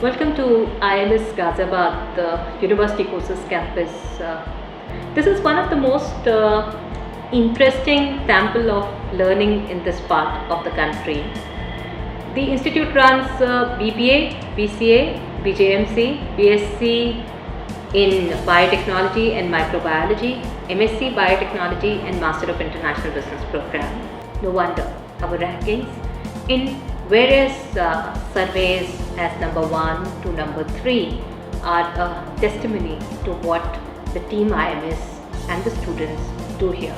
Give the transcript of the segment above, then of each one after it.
Welcome to IMS Ghaziabad, the University Courses Campus. This is one of the most interesting sample of learning in this part of the country. The institute runs BBA, BCA, BJMC, BSc in Biotechnology and Microbiology, MSc Biotechnology and Master of International Business program. No wonder our rankings in various surveys as number 1 to number 3 are a testimony to what the team IMS and the students do here.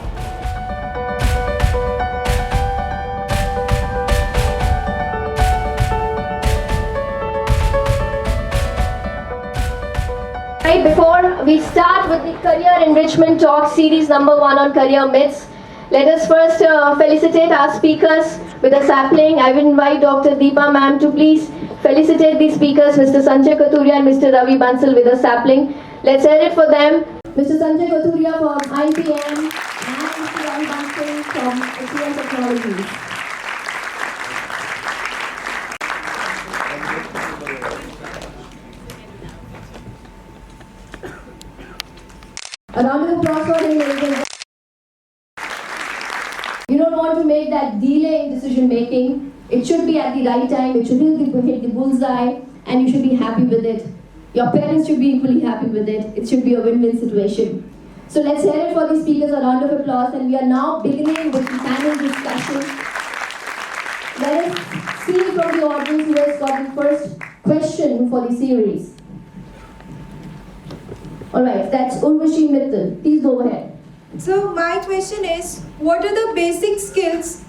Right, before we start with the Career Enrichment Talk series number 1 on career myths, let us first felicitate our speakers with a sapling. I will invite Dr. Deepa ma'am to please felicitate the speakers, Mr. Sanjay, Kathuria and Mr. Ravi Bansal with a sapling. Let's hear it for them. Mr. Sanjay Kathuria from IPM and Mr. Ravi Bansal from HCL Technologies. A round of applause for him, ladies and gentlemen. You don't want to make that delay in decision making. It should be at the right time, it should hit the bullseye, and you should be happy with it. Your parents should be equally happy with it. It should be a win-win situation. So let's hear it for the speakers, a round of applause, and we are now beginning with the panel discussion. Let us see from the audience who has got the first question for the series. Alright, that's Urvashi Mittal. Please go ahead. So my question is, what are the basic skills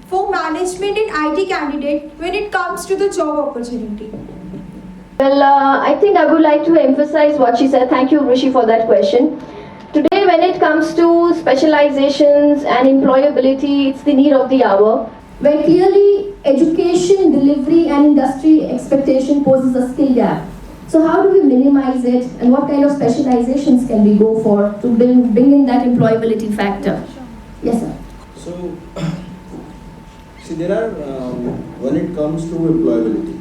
for management and IT candidate when it comes to the job opportunity? Well, I think I would like to emphasize what she said. Thank you, Rishi, for that question. Today, when it comes to specializations and employability, it's the need of the hour. Where clearly education, delivery and industry expectation poses a skill gap. So how do we minimize it, and what kind of specializations can we go for to bring in that employability factor? Yes, sir. So, see, there are, when it comes to employability,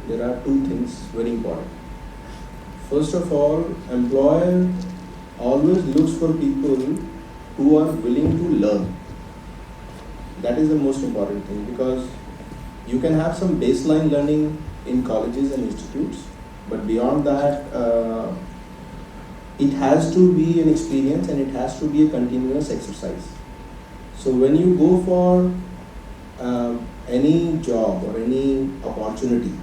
there are two things very important. First of all, employer always looks for people who are willing to learn. That is the most important thing, because you can have some baseline learning in colleges and institutes, but beyond that, it has to be an experience and it has to be a continuous exercise. So when you go for any job or any opportunity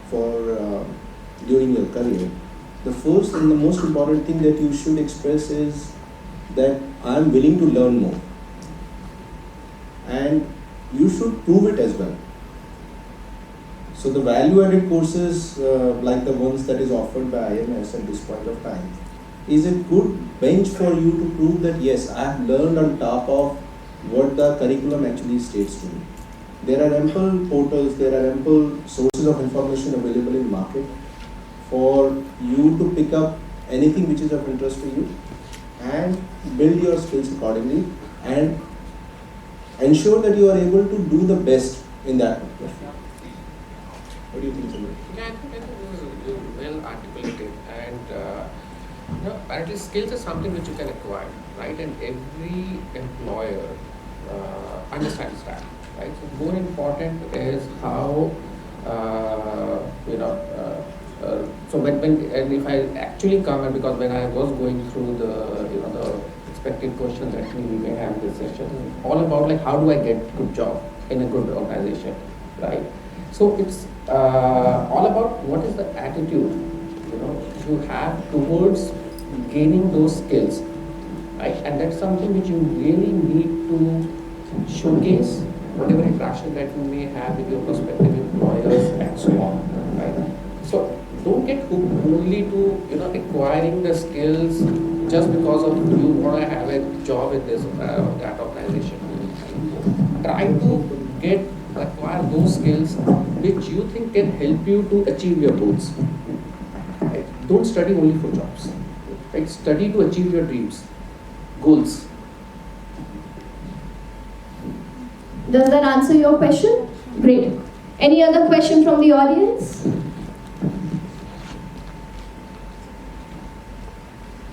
for during your career, the first and the most important thing that you should express is that I am willing to learn more. And you should prove it as well. So the value-added courses like the ones that is offered by IMS at this point of time is a good bench for you to prove that yes, I have learned on top of what the curriculum actually states to me. There are ample portals, there are ample sources of information available in market for you to pick up anything which is of interest to you and build your skills accordingly and ensure that you are able to do the best in that. What do you think, Sanjay? Yeah, I think it was well articulated, and apparently skills is something which you can acquire, right? And every employer understands that, right? So more important is how so when and if I actually come, and because when I was going through the expected questions that we may have in this session, it's all about like how do I get good job in a good organization, right? So it's all about what is the attitude you have towards gaining those skills, right? And that's something which you really need to showcase whatever interaction that you may have with your prospective employers and so on, right? So don't get hooked only to acquiring the skills just because of you want to have a job in this that organization. Try to acquire those skills which you think can help you to achieve your goals. Right? Don't study only for jobs. Right? Study to achieve your dreams, goals. Does that answer your question? Great. Any other question from the audience?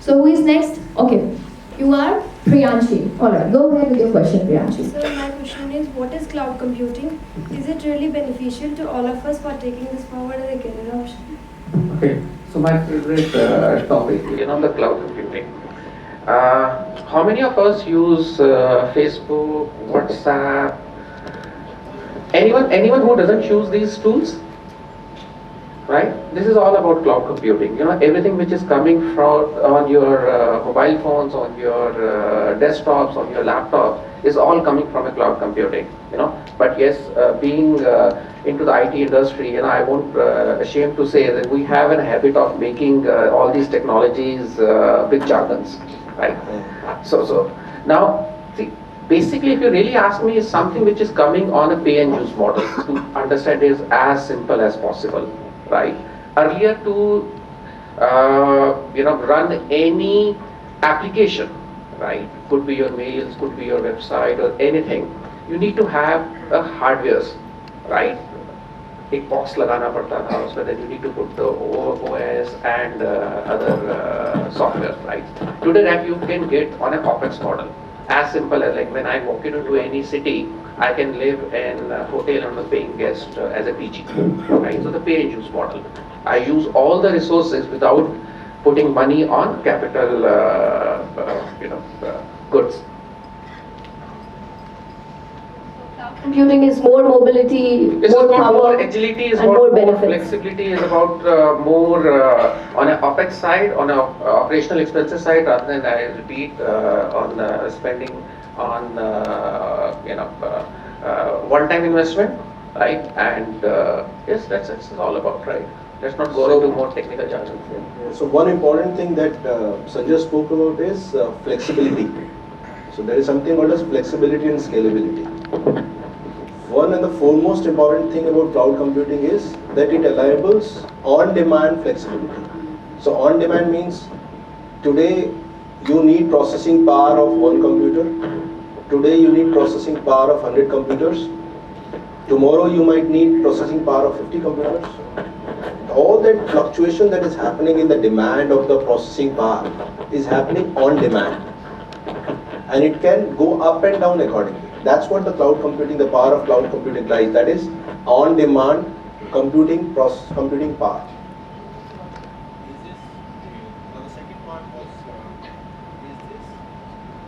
So who is next? Okay, you are Priyanshi. Alright, go ahead with your question, Priyanshi. Sir, my question is, what is cloud computing? Is it really beneficial to all of us for taking this forward as a career option? Okay, so my favorite topic, the cloud computing. How many of us use Facebook, WhatsApp? Anyone who doesn't use these tools? Right? This is all about cloud computing. Everything which is coming from on your mobile phones, on your desktops, on your laptops is all coming from a cloud computing. But yes, being into the IT industry, I won't ashamed to say that we have a habit of making all these technologies big jargons, right? So now, see, basically, if you really ask me, is something which is coming on a pay-and-use model. To understand is as simple as possible. Right? Earlier to run any application, right? Could be your mails, could be your website or anything. You need to have a hardware, right? एक box लगाना पड़ता था उसमें, then you need to put the OS and other software, right? Today that you can get on a OPEX model. As simple as like when I walk into any city, I can live in a hotel and a paying guest as a PG, right? So the pay and use model. I use all the resources without putting money on capital, goods. Computing is more mobility, It's more about power, more agility, is and about more more benefits. flexibility, is about more on an OPEX side, on a operational expenses side, rather than, I repeat, on spending on one-time investment, right? And yes, that's all about, right? Let's not go into more technical jargon. So one important thing that Sanjay spoke about is flexibility. So there is something called as flexibility and scalability. One and the foremost important thing about cloud computing is that it enables on-demand flexibility. So on-demand means today you need processing power of one computer. Today you need processing power of 100 computers. Tomorrow you might need processing power of 50 computers. All that fluctuation that is happening in the demand of the processing power is happening on demand. And it can go up and down accordingly. That's what the cloud computing, the power of cloud computing lies. That is on-demand computing power.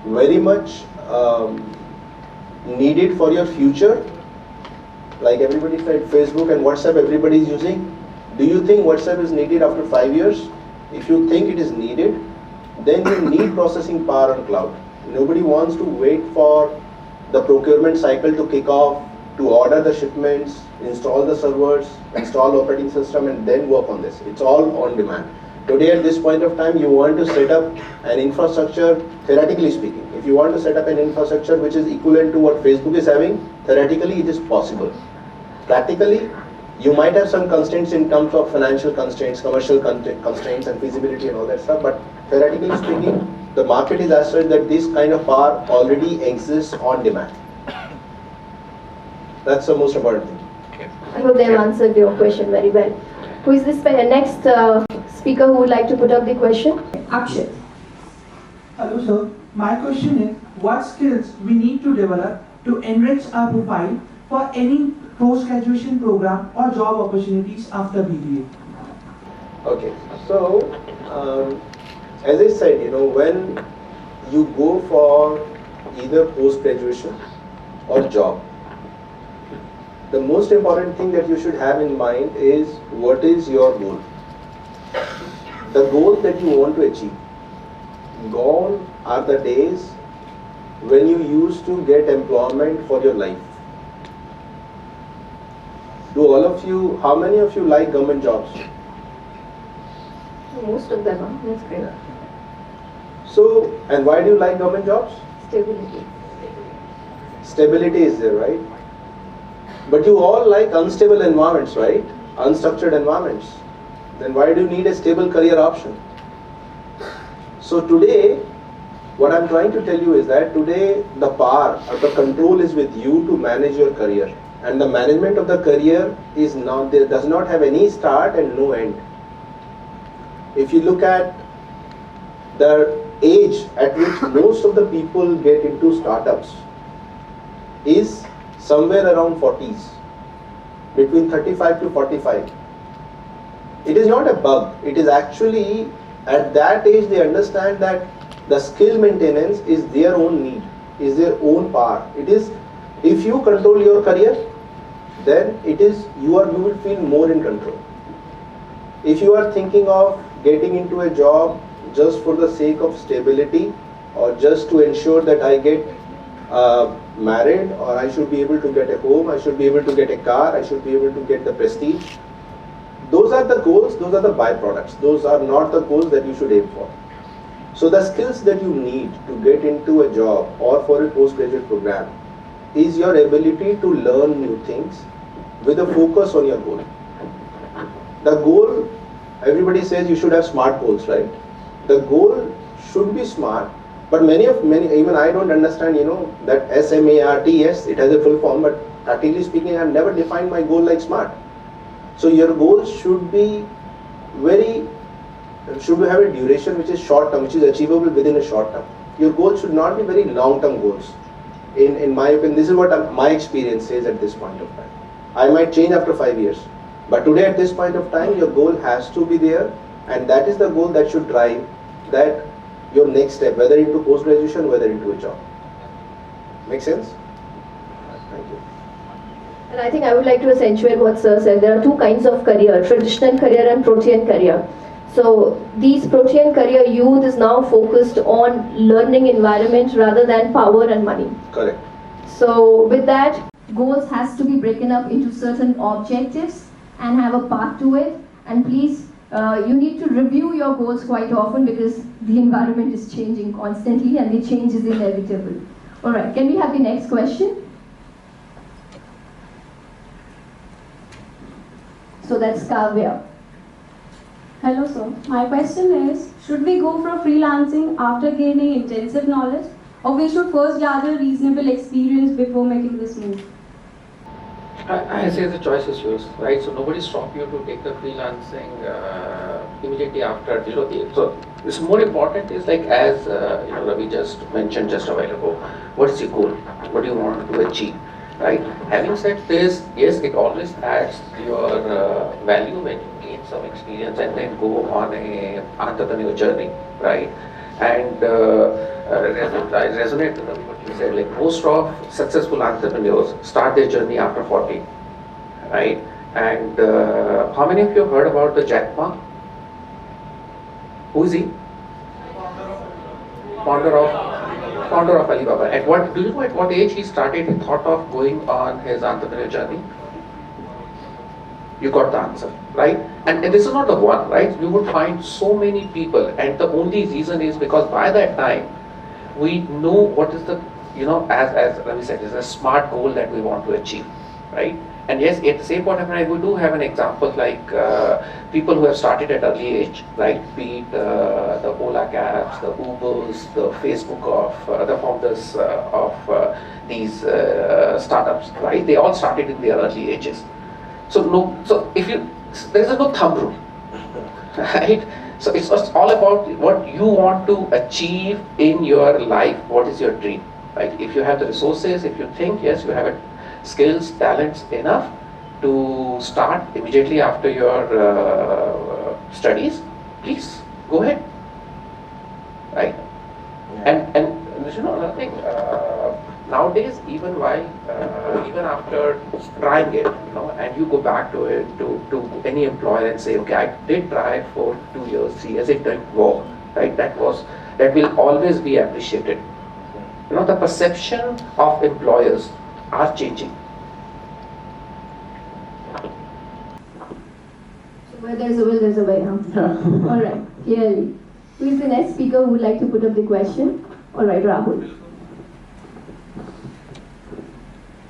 Very much needed for your future. Like everybody said, Facebook and WhatsApp everybody is using. Do you think WhatsApp is needed after 5 years? If you think it is needed, then you need processing power on cloud. Nobody wants to wait for the procurement cycle to kick off, to order the shipments, install the servers, install operating system, and then work on this. It's all on demand. Today at this point of time, you want to set up an infrastructure, theoretically speaking. If you want to set up an infrastructure which is equivalent to what Facebook is having, theoretically it is possible. Practically, you might have some constraints in terms of financial constraints, commercial constraints and feasibility and all that stuff, but theoretically speaking, the market is as such that this kind of power already exists on demand. That's the most important thing. I hope they have answered your question very well. Who is this next speaker who would like to put up the question? Akshay. Hello sir, my question is, what skills we need to develop to enrich our profile for any post-graduation program or job opportunities after BBA? Okay, so as I said, when you go for either post-graduation or job, the most important thing that you should have in mind is what is your goal. The goal that you want to achieve. Gone are the days when you used to get employment for your life. Do all of you, how many of you like government jobs? Most of them are. That's great. So, and why do you like government jobs? Stability. Stability is there, right? But you all like unstable environments, right? Unstructured environments. Then why do you need a stable career option? So today, what I'm trying to tell you is that today the power or the control is with you to manage your career. And the management of the career is not, there does not have any start and no end. If you look at the age at which most of the people get into startups is somewhere around 40s, between 35 to 45. It is not a bug, it is actually at that age they understand that the skill maintenance is their own need, is their own power. It is, if you control your career, then it is you will feel more in control. If you are thinking of getting into a job just for the sake of stability, or just to ensure that I get married, or I should be able to get a home, I should be able to get a car, I should be able to get the prestige, those are the goals, those are the byproducts, those are not the goals that you should aim for. So the skills that you need to get into a job or for a postgraduate program is your ability to learn new things with a focus on your goal. The goal, everybody says you should have SMART goals, right? The goal should be SMART, but many, even I don't understand, that SMART, yes, it has a full form, but practically speaking, I've never defined my goal like SMART. So your goals should be should have a duration which is short term, which is achievable within a short term. Your goals should not be very long term goals. In my opinion, this is what my experience says at this point of time. I might change after 5 years, but today at this point of time, your goal has to be there, and that is the goal that should drive that your next step, whether into post-graduation, whether into a job. Make sense? Thank you. And I think I would like to accentuate what Sir said. There are two kinds of career, traditional career and protean career. So these protean career youth is now focused on learning environment rather than power and money. Correct. So with that, goals has to be broken up into certain objectives and have a path to it. And please, you need to review your goals quite often because the environment is changing constantly and the change is inevitable. Alright, can we have the next question? So that's KAVYA. Hello sir, my question is, should we go for freelancing after gaining intensive knowledge, or we should first gather reasonable experience before making this move? I say the choice is yours, right? So nobody stopped you to take the freelancing immediately after. So it's more important is like as Ravi just mentioned just a while ago. What's your goal? What do you want to achieve? Right? Having said this, yes, it always adds your value when you gain some experience and then go on a entrepreneur journey, right? And I resonate with what you said. Like most of successful entrepreneurs start their journey after 40, right? And how many of you have heard about the Jack Ma? Who is he? Founder of Alibaba. Do you know at what age he started? He thought of going on his entrepreneur journey. You got the answer, right? And this is not the one, right? You would find so many people, and the only reason is because by that time we know what is the, as Ravi said, is a SMART goal that we want to achieve, right? And yes, at the same point of time, we do have an example like people who have started at early age, right? Be it the Ola cabs, the Ubers, the Facebook of the founders of these startups, right? They all started in their early ages. So there is no thumb rule, right? So it's all about what you want to achieve in your life. What is your dream, right? If you have the resources, if you think yes, you have it. Skills, talents enough to start immediately after your studies, please go ahead, right? Yeah. And another thing, nowadays even even after trying it, and you go back to it to any employer and say, okay, I did try for 2 years, 3 years, it didn't work, right? That will always be appreciated. The perception of employers are changing. So where there's a will, there's a way, huh? Alright, clearly. Who is the next speaker who would like to put up the question? Alright, Rahul.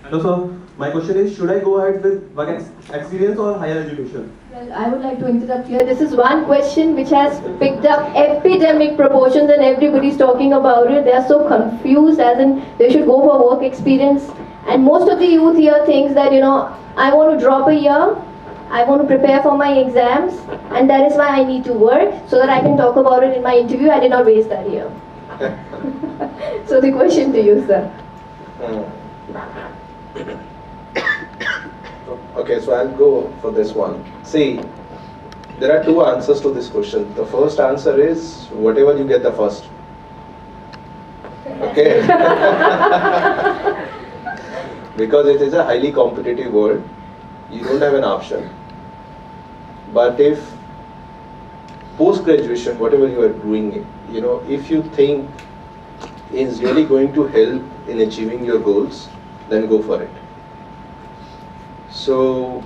Hello sir, my question is, should I go ahead with work experience or higher education? Well, I would like to interrupt here. This is one question which has picked up epidemic proportions and everybody's talking about it. They are so confused as in they should go for work experience. And most of the youth here thinks that, I want to drop a year, I want to prepare for my exams, and that is why I need to work so that I can talk about it in my interview. I did not waste that year. So the question to you, sir. Okay, so I'll go for this one. See, there are two answers to this question. The first answer is whatever you get the first. Okay? Because it is a highly competitive world, you don't have an option. But if post-graduation, whatever you are doing, if you think is really going to help in achieving your goals, then go for it. So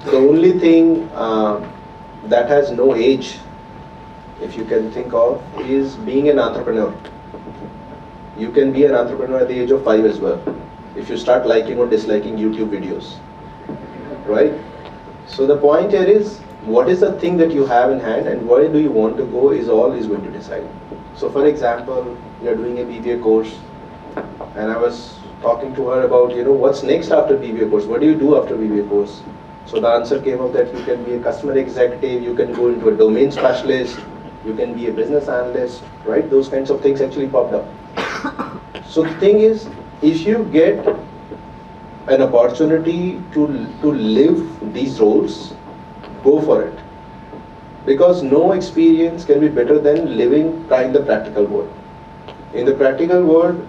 the only thing that has no age, if you can think of, is being an entrepreneur. You can be an entrepreneur at the age of 5 as well, if you start liking or disliking YouTube videos, right? So the point here is, what is the thing that you have in hand and where do you want to go is all is going to decide. So for example, you are doing a BBA course, and I was talking to her about, what's next after BBA course? What do you do after BBA course? So the answer came up that you can be a customer executive, you can go into a domain specialist, you can be a business analyst, right? Those kinds of things actually popped up. So the thing is, if you get an opportunity to live these roles, go for it. Because no experience can be better than living in the practical world. In the practical world,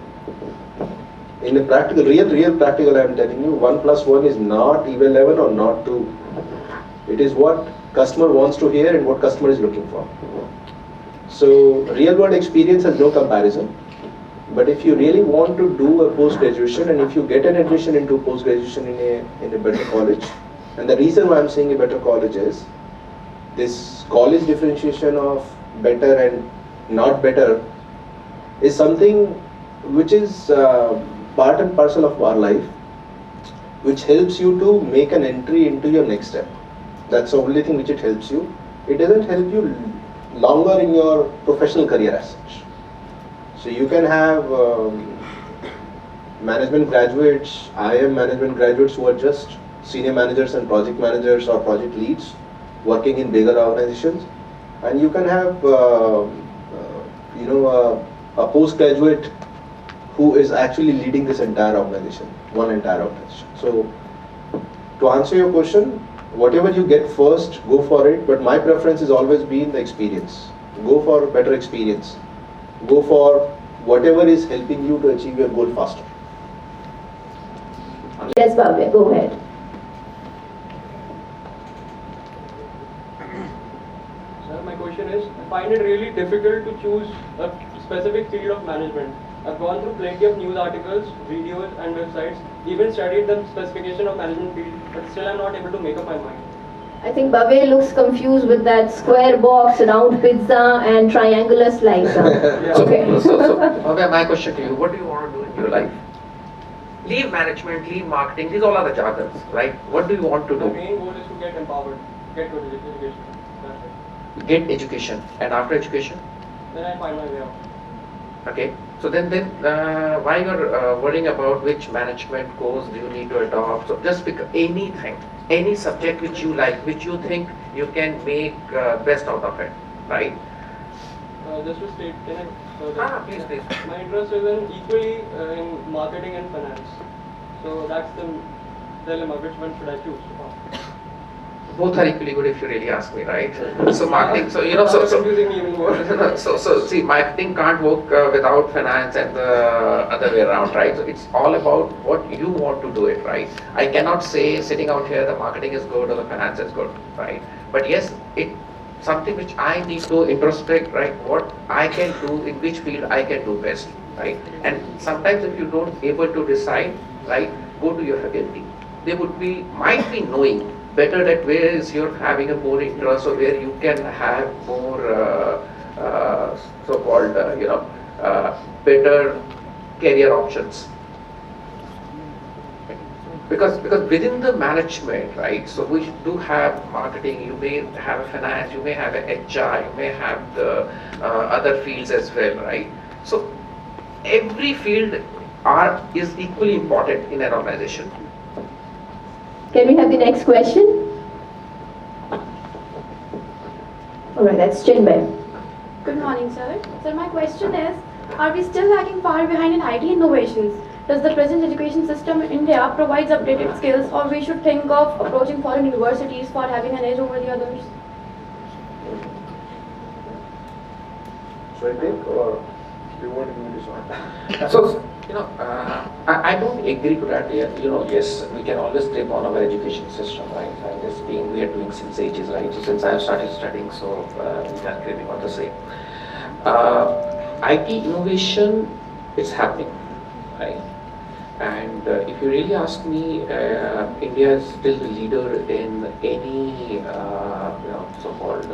in the practical, real practical, I am telling you, 1 + 1 is not even 11 or not 2. It is what customer wants to hear and what customer is looking for. So real world experience has no comparison. But if you really want to do a post-graduation, and if you get an admission into post-graduation in a better college, and the reason why I'm saying a better college is, this college differentiation of better and not better is something which is part and parcel of our life, which helps you to make an entry into your next step. That's the only thing which it helps you. It doesn't help you longer in your professional career as such. So you can have management graduates, IIM management graduates who are just senior managers and project managers or project leads working in bigger organizations, and you can have a postgraduate who is actually leading this entire organization, one entire organization. So to answer your question, whatever you get first, go for it, but my preference has always been the experience. Go for better experience. Go for whatever is helping you to achieve your goal faster. Yes, Bhavya, go ahead. Sir, my question is, I find it really difficult to choose a specific field of management. I've gone through plenty of news articles, videos and websites, even studied the specification of management field, but still I'm not able to make up my mind. I think Bhavya looks confused with that square box, round pizza and triangular slice. Yeah. Okay. So Bhavya, my question to you, what do you want to do in your life? Leave management, leave marketing, these all are the jargons, right? What do you want to do? The main goal is to get empowered, get good education. That's it. Get education, and after education? Then I find my way out. Okay, so then why you're worrying about which management course do you need to adopt? So just pick anything, any subject which you like, which you think you can make best out of it, right? Just to state, can I? Please. My interest is equally in marketing and finance. So that's the dilemma. Which one should I choose? Both are equally good if you really ask me, right? So marketing, confusing me even more. so see, marketing can't work without finance and the other way around, right? So it's all about what you want to do it, right? I cannot say sitting out here the marketing is good or the finance is good, right? But yes, it's something which I need to introspect, right? What I can do, in which field I can do best, right? And sometimes if you don't able to decide, right, go to your faculty. They might be knowing better that where is you're having a more interest or where you can have more so-called better career options. Because within the management, right, so we do have marketing, you may have a finance, you may have a HR, you may have the other fields as well, right? So every field is equally important in an organization. Can we have the next question? Alright, that's Chinmay. Good morning, sir. Sir, my question is, are we still lagging far behind in IT innovations? Does the present education system in India provides updated skills, or we should think of approaching foreign universities for having an edge over the others? Should I take, or do you want me to start? So, I don't agree to that. Yes, we can always blame on our education system, right? And this being we are doing since ages, right? So since I have started studying, so we are claiming on the same. IT innovation, it's happening, right? And if you really ask me, India is still the leader in any so-called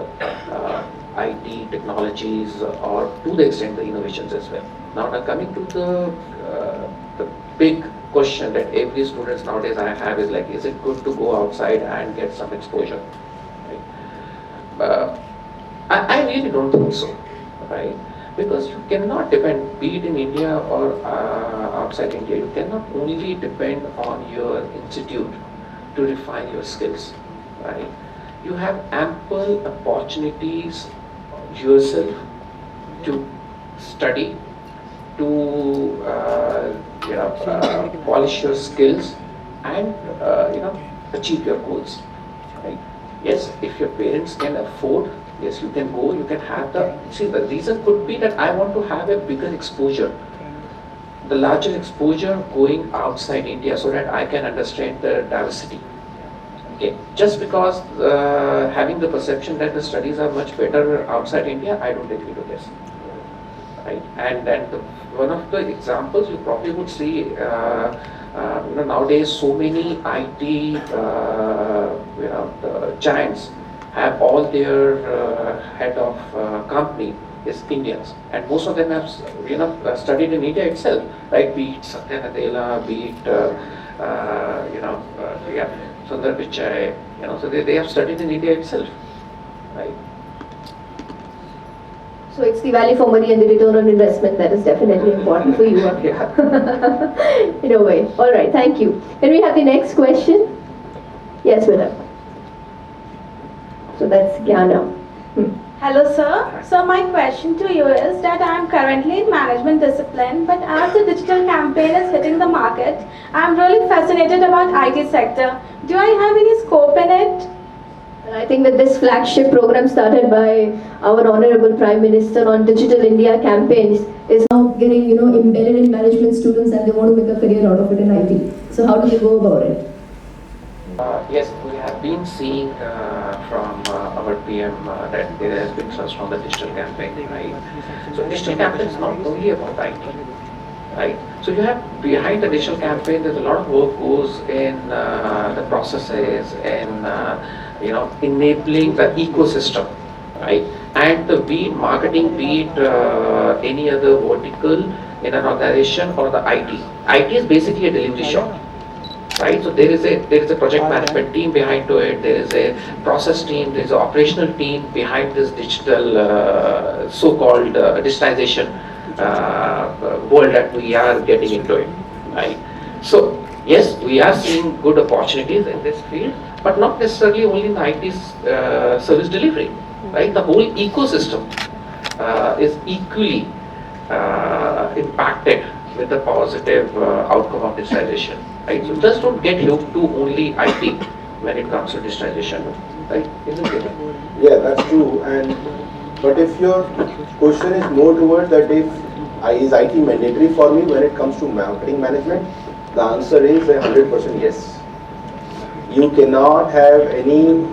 IT technologies, or to the extent the innovations as well. Now coming to the big question that every student nowadays I have is like, is it good to go outside and get some exposure? Right? I really don't think so, right? Because you cannot depend, be it in India or outside India, you cannot only depend on your institute to refine your skills, right? You have ample opportunities yourself to study, to polish your skills and achieve your goals, right? Yes, if your parents can afford, yes, you can go, you can have the reason could be that I want to have a bigger exposure, the larger exposure going outside India, so that I can understand the diversity. Okay, just because having the perception that the studies are much better outside India, I don't agree to this. Right? And one of the examples you probably would see, nowadays so many IT the giants have all their head of company is Indians, and most of them have studied in India itself, right? Be it Satya Nadella, be it Sundar Pichai, so they have studied in India itself, right? So it's the value for money and the return on investment that is definitely important for you. In a way. Alright, thank you. Can we have the next question? Yes, madam. So that's Gyana. Hello sir. So my question to you is that I am currently in management discipline, but as the digital campaign is hitting the market, I am really fascinated about IT sector. Do I have any scope in it? I think that this flagship program started by our Honorable Prime Minister on Digital India campaigns is now getting embedded in management students, and they want to make a career out of it in IT. So how do they go about it? Yes, we have been seeing from our PM that there has been thrust on the digital campaign, right? So digital campaign is not only about IT, right? So you have behind the digital campaign, there's a lot of work goes in the processes and enabling the ecosystem, right? And be it marketing, be it any other vertical in an organization or the IT. IT is basically a delivery shop. Right, so there is a project management team behind to it. There is a process team. There is an operational team behind this digital, so-called digitization world that we are getting into it. Right. So yes, we are seeing good opportunities in this field, but not necessarily only in IT service delivery. Right, the whole ecosystem is equally impacted with the positive outcome of digitization. Right? So just don't get hooked to only IT when it comes to digitization. Right? Isn't it? Yeah, that's true. But if your question is more towards that, if is IT mandatory for me when it comes to marketing management, the answer is 100% yes. You cannot have any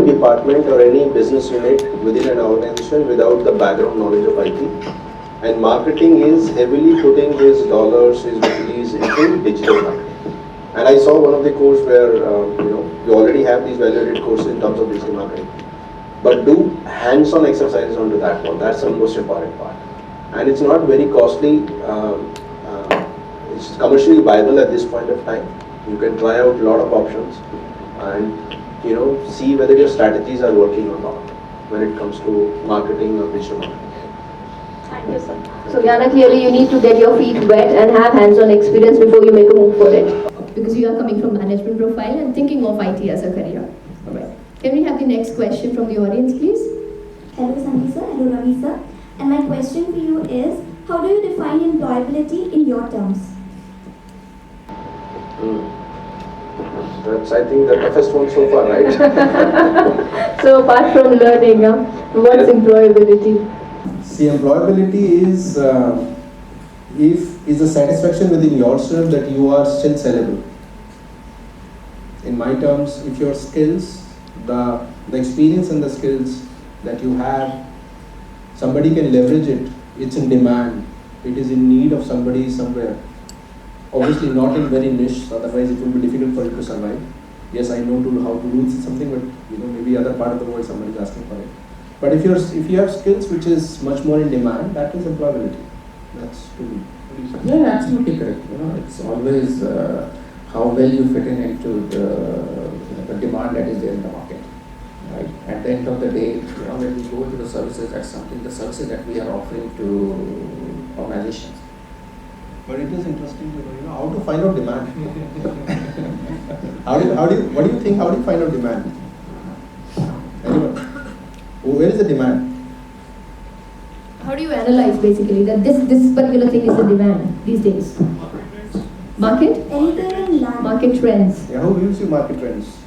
department or any business unit within an organization without the background knowledge of IT. And marketing is heavily putting his dollars, his rupees into digital marketing. And I saw one of the course where you already have these value-added courses in terms of digital marketing, but do hands-on exercises onto that one. That's the most important part. And it's not very costly. It's commercially viable at this point of time. You can try out a lot of options and see whether your strategies are working or not when it comes to marketing or digital marketing. Thank you, sir. So Yana, clearly you need to get your feet wet and have hands-on experience before you make a move for it. Because you are coming from management profile and thinking of IT as a career. Alright. Can we have the next question from the audience, please? Hello Sanjay sir, hello Ravi sir. And my question for you is, how do you define employability in your terms? That's, I think, the toughest one so far, right? So apart from learning, what's employability? See, employability is is a satisfaction within yourself that you are still sellable. In my terms, if your skills, the experience and the skills that you have, somebody can leverage it, it's in demand, it is in need of somebody somewhere. Obviously not in very niche, otherwise it will be difficult for you to survive. Yes, I know how to do something, but maybe other part of the world somebody is asking for it. But if you have skills which is much more in demand, that is employability. That's to me. Yeah, absolutely correct. It's always how well you fit into the demand that is there in the market. Right. At the end of the day, when we go into the services, that's something, the services that we are offering to organizations. But it is interesting to know, how to find out demand. What do you think? How do you find out demand? Anyone? Where is the demand? How do you analyze basically that this particular thing is the demand these days? Market? Anything in land. Market trends. Yeah, who gives you market trends?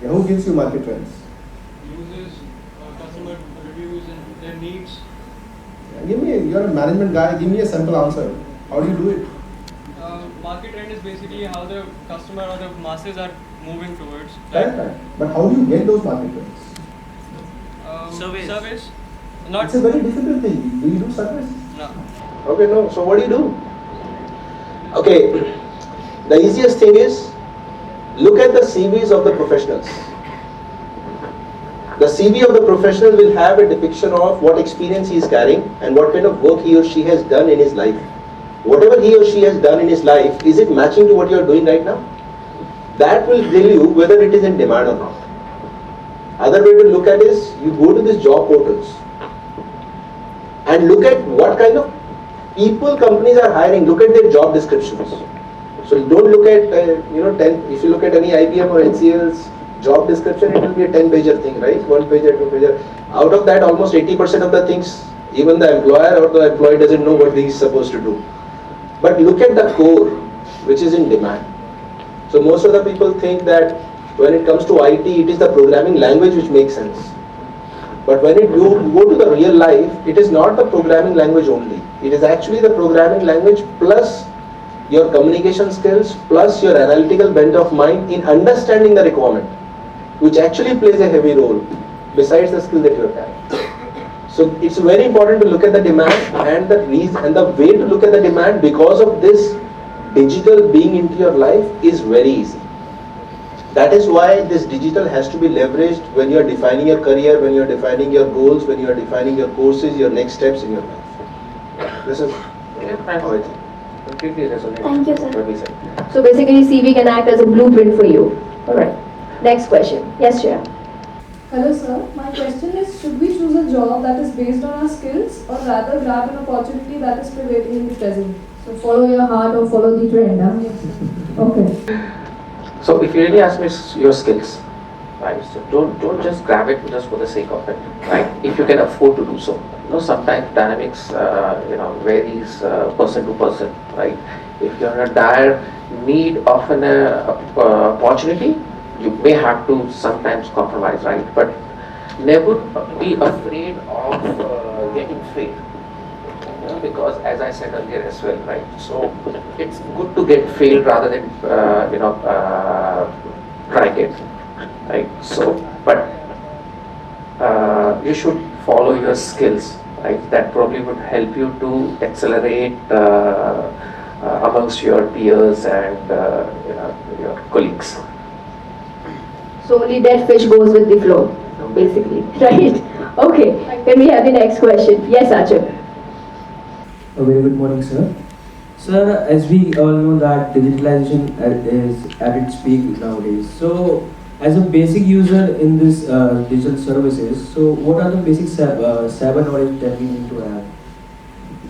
Yeah, who gives you market trends? Users, customer reviews and their needs. Yeah, you're a management guy, give me a simple answer. How do you do it? Market trend is basically how the customer or the masses are moving towards. Right. But how do you get those market trends? Surveys. Not. It's a very difficult thing. Do you do surveys? No. Okay, no. So what do you do? Okay, the easiest thing is look at the CVs of the professionals. The CV of the professional will have a depiction of what experience he is carrying and what kind of work he or she has done in his life. Whatever he or she has done in his life, is it matching to what you are doing right now? That will tell you whether it is in demand or not. Other way to look at is, you go to these job portals and look at what kind of people companies are hiring. Look at their job descriptions. So you don't look at 10. If you look at any IBM or HCL's job description, it will be a 10-pager thing, right? 1-pager, 2-pager. Out of that, almost 80% of the things, even the employer or the employee doesn't know what he is supposed to do. But look at the core, which is in demand. So most of the people think that when it comes to IT, it is the programming language which makes sense. But when you go to the real life, it is not the programming language only. It is actually the programming language plus your communication skills, plus your analytical bent of mind in understanding the requirement, which actually plays a heavy role besides the skill that you are carrying. So it's very important to look at the demand, and the reason and the way to look at the demand because of this digital being into your life is very easy. That is why this digital has to be leveraged when you are defining your career, when you are defining your goals, when you are defining your courses, your next steps in your life. This is how I think. Completely resonates. Thank you, sir. So basically CV can act as a blueprint for you. Alright. Next question. Yes, Shreya. Hello sir, my question is, should we choose a job that is based on our skills or rather grab an opportunity that is prevailing in the present? So follow your heart or follow the trend, huh? Yes. Okay. So if you really ask me your skills, right? So don't just grab it just for the sake of it, right? If you can afford to do so. Sometimes dynamics, varies person to person, right? If you're in a dire need of an opportunity, you may have to sometimes compromise, right? But never be afraid of getting failed. Because as I said earlier as well, right? So it's good to get failed rather than trying it, right? So, but you should follow your skills, right? That probably would help you to accelerate amongst your peers and your colleagues. So only dead fish goes with the flow, basically, right? Okay. Can we have the next question? Yes, Arjun. A very good morning, sir. Sir, as we all know that digitalization is at its peak nowadays. So, as a basic user in this digital services, so what are the basic cyber knowledge that we need to have?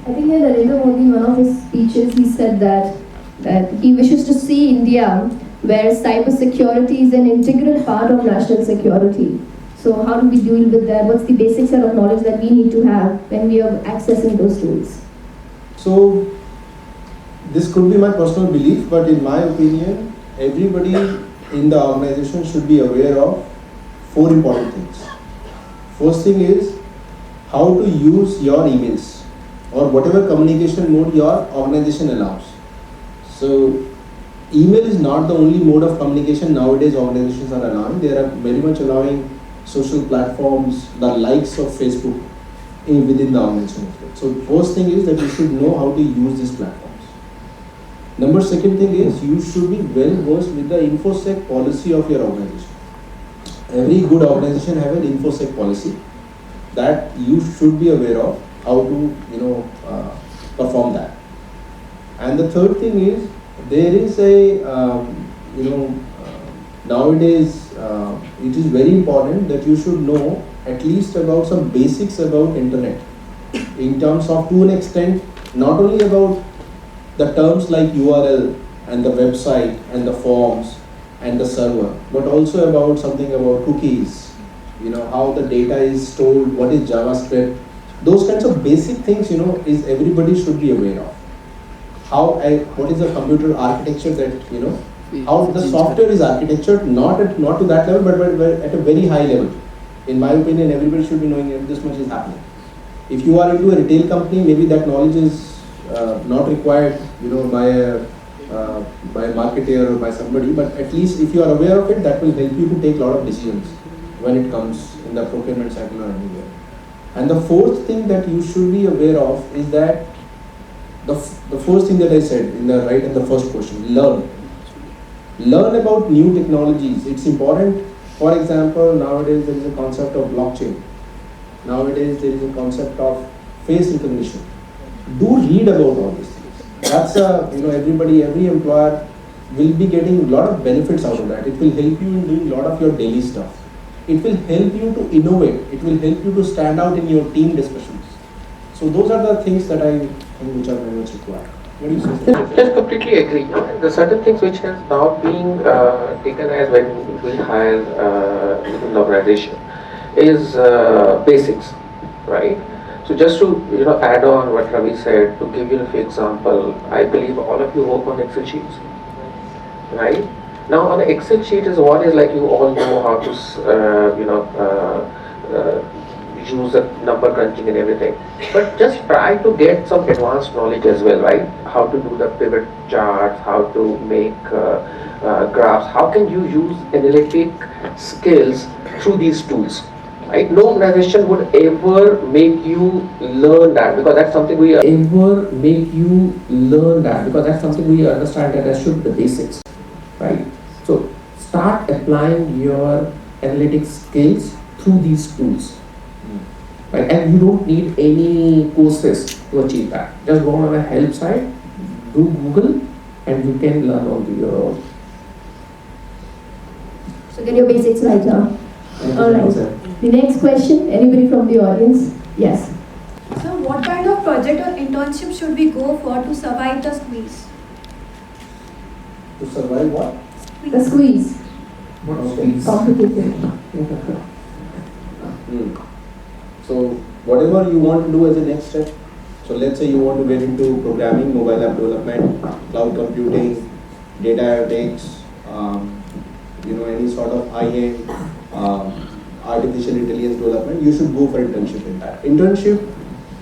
I think in Narendra Modi, in one of his speeches, he said that he wishes to see India where cyber security is an integral part of national security. So how do we deal with that? What's the basic set of knowledge that we need to have when we are accessing those tools? So this could be my personal belief, but in my opinion, everybody in the organization should be aware of 4 important things. First thing is how to use your emails or whatever communication mode your organization allows. So email is not the only mode of communication nowadays organizations are allowing. They are very much allowing social platforms, the likes of Facebook within the organization. So first thing is that you should know how to use these platforms. Second thing is you should be well versed with the InfoSec policy of your organization. Every good organization have an InfoSec policy that you should be aware of how to perform that. And the third thing is there is a nowadays it is very important that you should know at least about some basics about internet in terms of, to an extent, not only about the terms like URL and the website and the forms and the server, but also about something about cookies, how the data is stored, what is JavaScript, those kinds of basic things, is everybody should be aware of. What is the computer architecture that, how the software is architectured, not to that level, but at a very high level. In my opinion, everybody should be knowing if this much is happening. If you are into a retail company, maybe that knowledge is not required, by a marketer or by somebody, but at least if you are aware of it, that will help you to take a lot of decisions when it comes in the procurement cycle or anywhere. And the fourth thing that you should be aware of is that the first thing that I said in the first question, learn. Learn about new technologies. It's important. For example, nowadays there is a concept of blockchain. Nowadays there is a concept of face recognition. Do read about all these things. That's every employer will be getting a lot of benefits out of that. It will help you in doing a lot of your daily stuff. It will help you to innovate. It will help you to stand out in your team discussions. So those are the things that I think which are very much required. What do you say? Just completely agree. The certain things which has now been taken as when we hire within the organization is basics, right? So just to add on what Ravi said, to give you an example, I believe all of you work on Excel sheets, right? Now on the Excel sheet is what is like you all know how to use the number crunching and everything, but just try to get some advanced knowledge as well, right? How to do the pivot charts, how to make graphs, how can you use analytic skills through these tools, right? No organization would ever make you learn that, because that's something we understand that that should be the basics, right? So start applying your analytic skills through these tools. Right? And you don't need any courses to achieve that. Just go on a help site, do Google, and you can learn on your own. So get your basics right now. Alright. The next question, anybody from the audience? Yes. So what kind of project or internship should we go for to survive the squeeze? To survive what? The squeeze. What squeeze? Complicated. So whatever you want to do as a next step. So let's say you want to get into programming, mobile app development, cloud computing, data analytics, any sort of IM, artificial intelligence development, you should go for internship in that. Internship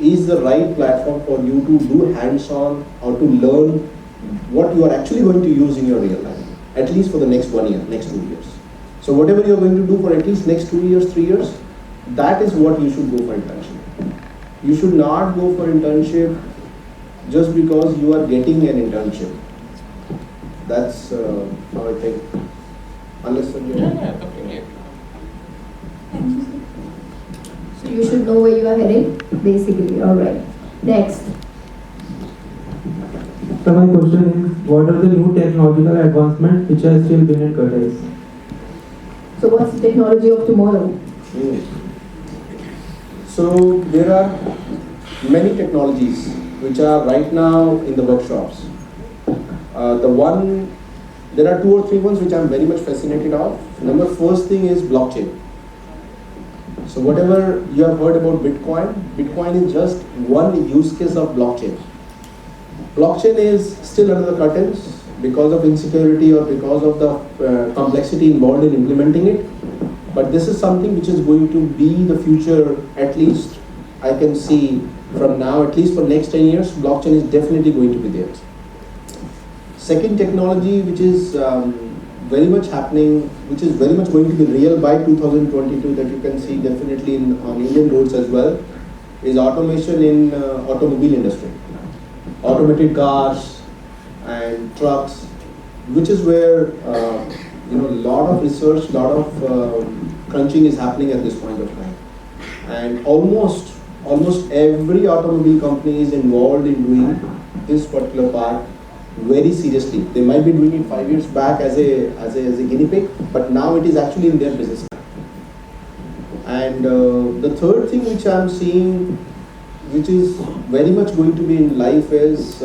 is the right platform for you to do hands-on or to learn what you are actually going to use in your real life, at least for the next 1 year, next 2 years. So whatever you are going to do for at least next 2 years, 3 years, that is what you should go for internship. You should not go for internship just because you are getting an internship. That's how I think. Unless Thank you. So you should know where you are heading, basically. Alright. Next. So my question is, what are the new technological advancements which are still being in curtains? So what's the technology of tomorrow? So there are many technologies which are right now in the workshops. There are 2 or 3 ones which I am very much fascinated of. First thing is blockchain. So whatever you have heard about Bitcoin, Bitcoin is just one use case of blockchain. Blockchain is still under the curtains because of insecurity or because of the complexity involved in implementing it. But this is something which is going to be the future, at least I can see from now, at least for next 10 years, blockchain is definitely going to be there. Second technology which is very much happening, which is very much going to be real by 2022, that you can see definitely on Indian roads as well, is automation in automobile industry. Automated cars and trucks, which is where a lot of research, lot of crunching is happening at this point of time. And almost every automobile company is involved in doing this particular part very seriously. They might be doing it 5 years back as a guinea pig, but now it is actually in their business. And the third thing which I am seeing, which is very much going to be in life, is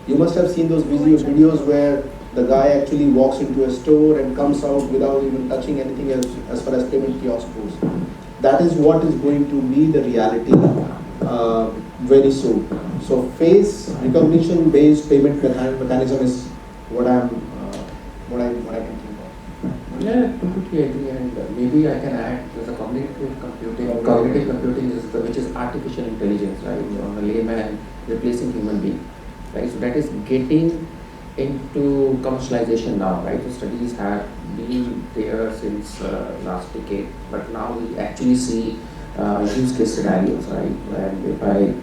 you must have seen those videos where the guy actually walks into a store and comes out without even touching anything as far as payment kiosk goes. That is what is going to be the reality very soon. So face recognition based payment mechanism is what I can think of. Yeah, completely agree, and maybe I can add there's a cognitive computing. Cognitive computing is which is artificial intelligence, right? On a layman, replacing human being, right? So that is getting into commercialization now, right? The studies have been there since last decade, but now we actually see use case scenarios, right? And if I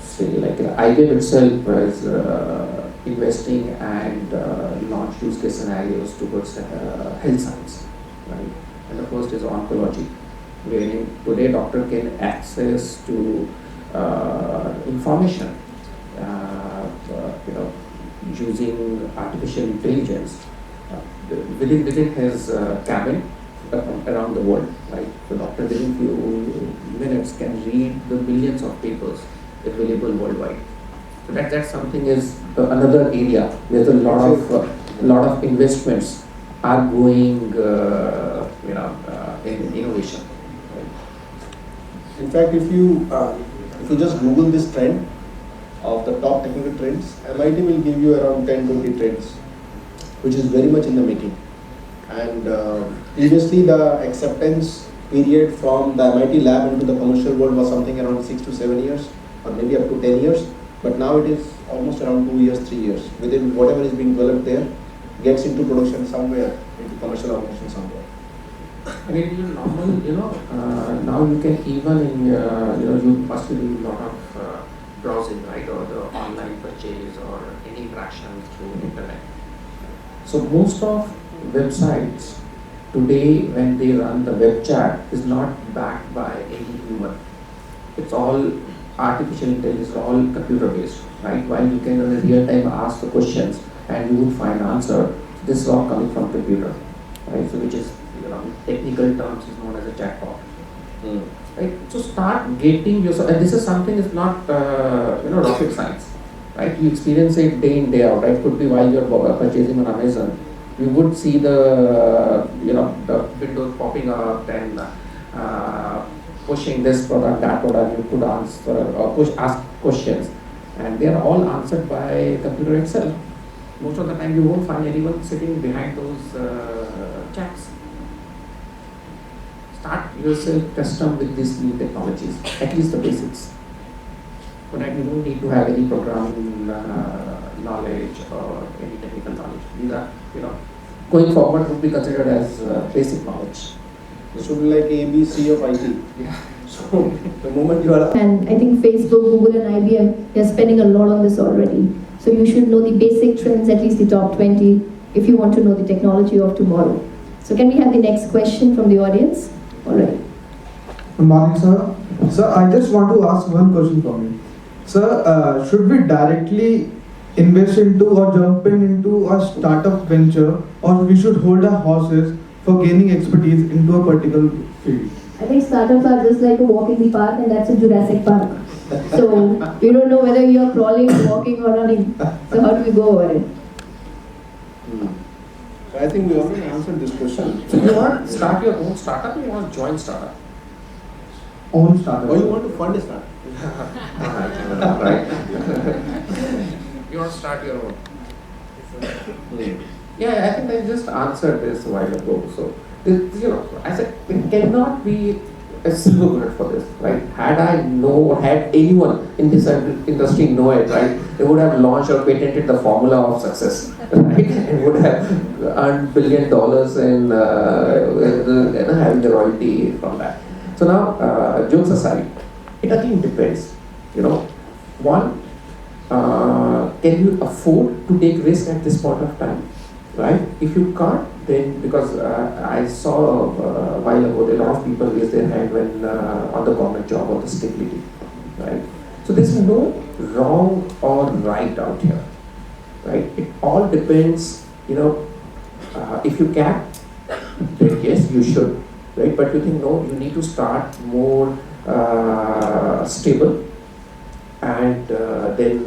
say like IBM itself is investing and launch use case scenarios towards health science, right? And the first is oncology, wherein today doctor can access to information, using artificial intelligence within his cabin around the world, right? The doctor within few minutes can read the millions of papers available worldwide. So that's something is another area where a lot of investments are going, in innovation. In fact, if you just Google this trend of the top technical trends, MIT will give you around 10-20 trends, which is very much in the making. And previously the acceptance period from the MIT lab into the commercial world was something around 6 to 7 years, or maybe up to 10 years. But now it is almost around 2 years, 3 years. Within whatever is being developed there, gets into production somewhere, into commercial operation somewhere. And it is normal, now you can even in, you must be doing a lot of browsing, right, or the online purchase or any interaction through internet. So most of websites today, when they run the web chat, is not backed by any human. It's all artificial intelligence, all computer based, right? While you can in real time ask the questions and you would find answer, this is all coming from computer, right? So which is, technical terms is known as a chatbot. Right? So start getting yourself, and this is something is not rocket science, right? You experience it day in, day out, right? Could be while you're purchasing on Amazon, you would see the the windows popping up and pushing this product, that product. You could answer or ask questions, and they are all answered by computer itself. Most of the time, you won't find anyone sitting behind those chats. Start yourself custom with these new technologies, at least the basics. For that, you don't need to have any programming knowledge or any technical knowledge. These are, going forward would be considered as basic knowledge. It should be like ABC of IT. Yeah. So the moment you are... And I think Facebook, Google and IBM, they're spending a lot on this already. So you should know the basic trends, at least the top 20, if you want to know the technology of tomorrow. So can we have the next question from the audience? All right. Good morning, sir. Sir, I just want to ask one question from you. Sir, should we directly invest into or jump into a startup venture, or we should hold our horses for gaining expertise into a particular field? I think startups are just like a walk in the park, and that's a Jurassic Park. So you don't know whether you're crawling, walking or running. So how do we go over it? I think we already answered this question. So you want to start your own startup or you want to join startup? Own startup. Or you want to fund a startup? Right. You want to start your own. Yeah, I think I just answered this a while ago. So, I said it cannot be a silver bullet for this, right? Had anyone in this industry know it, right, they would have launched or patented the formula of success, right? And would have earned $1 billion in having the royalty from that. So now, jokes aside, it again depends. One, can you afford to take risk at this point of time, right? If you can't, then because I saw a while ago that a lot of people raise their hand when on the government job or the stability, right? So there's no wrong or right out here, right? It all depends, if you can, then yes, you should, right? But you think, no, you need to start more stable, and then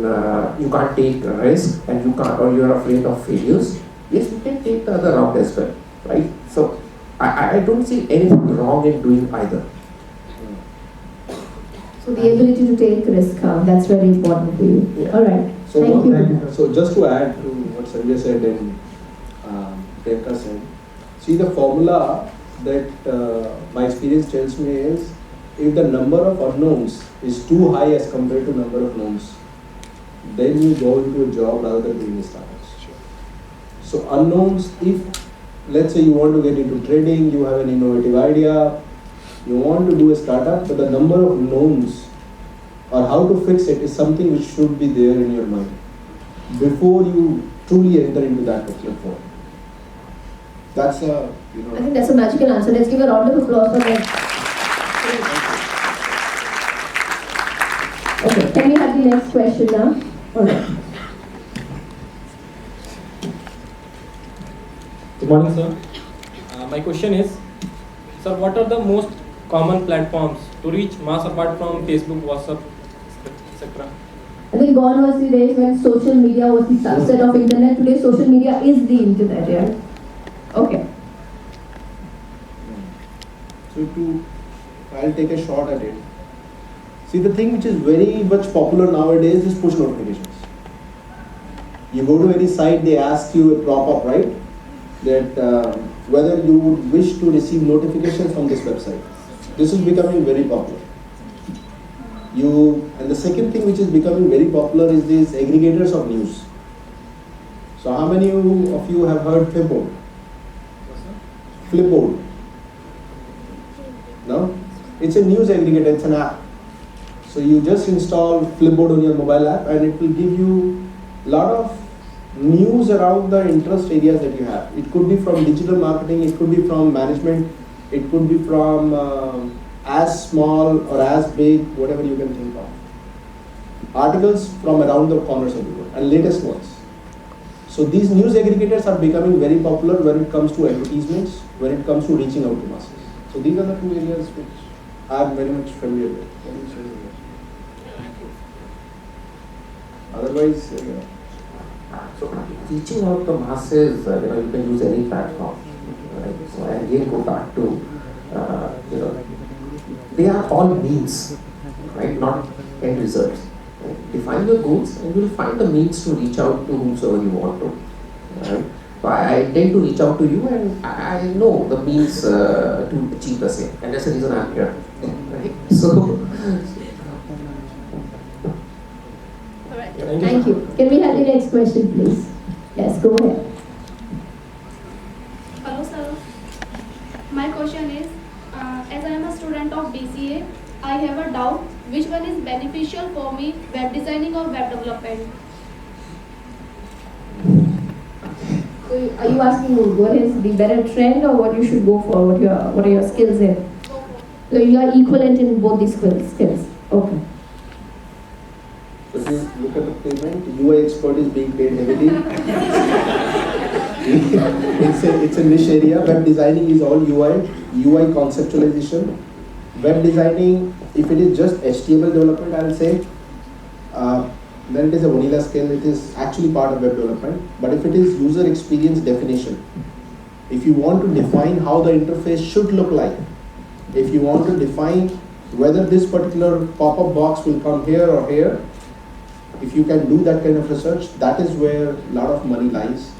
you can't take a risk, and you can't, or you're afraid of failures. Yes, you can take the other route as well, right? So I don't see anything wrong in doing either. So the ability to take risk, that's very important for you. Yeah. All right. So Thank you. So just to add to what Sanjay said and Priyanka said, see, the formula that my experience tells me is, if the number of unknowns is too high as compared to number of knowns, then you go into a job rather than doing a startup. So unknowns, if let's say you want to get into trading, you have an innovative idea, you want to do a startup, but the number of knowns or how to fix it is something which should be there in your mind before you truly enter into that particular form. That's a, I think that's a magical answer. Let's give a round of applause for that. Okay, can we have the next question now? All right. Good morning, sir. My question is, sir, what are the most common platforms to reach mass apart from Facebook, WhatsApp, etc.? I think gone was the days when social media was the subset of internet. Today, social media is the internet, yeah? Okay. So I'll take a shot at it. See, the thing which is very much popular nowadays is push notifications. You go to any site, they ask you a pop-up, right? That whether you would wish to receive notifications from this website. This is becoming very popular. And the second thing which is becoming very popular is these aggregators of news. So how many of you have heard Flipboard? Flipboard? No? It's a news aggregator, it's an app. So you just install Flipboard on your mobile app and it will give you a lot of news around the interest areas that you have. It could be from digital marketing, it could be from management, it could be from as small or as big, whatever you can think of. Articles from around the corners of the world and latest ones. So these news aggregators are becoming very popular when it comes to advertisements, when it comes to reaching out to masses. So these are the two areas which I am very much familiar with. Otherwise, So reaching out to masses, you can use any platform. Right? So I again go back to, they are all means, right? Not end results. Right? Define your goals and you will find the means to reach out to whomsoever you want to. Right? So I intend to reach out to you and I know the means to achieve the same. And that's the reason I'm here. Right? So, Thank you. Can we have the next question, please? Yes, go ahead. Hello, sir. My question is, as I am a student of BCA, I have a doubt which one is beneficial for me, web designing or web development? So are you asking what is the better trend or what you should go for? What are your skills in? So you are equivalent in both these skills. Okay. So if you look at the payment, UI expert is being paid heavily. It's a niche area. Web designing is all UI conceptualization. Web designing, if it is just HTML development, I will say, then it is a vanilla skill. It is actually part of web development. But if it is user experience definition, If you want to define how the interface should look like, if you want to define whether this particular pop-up box will come here or here, if you can do that kind of research, that is where a lot of money lies.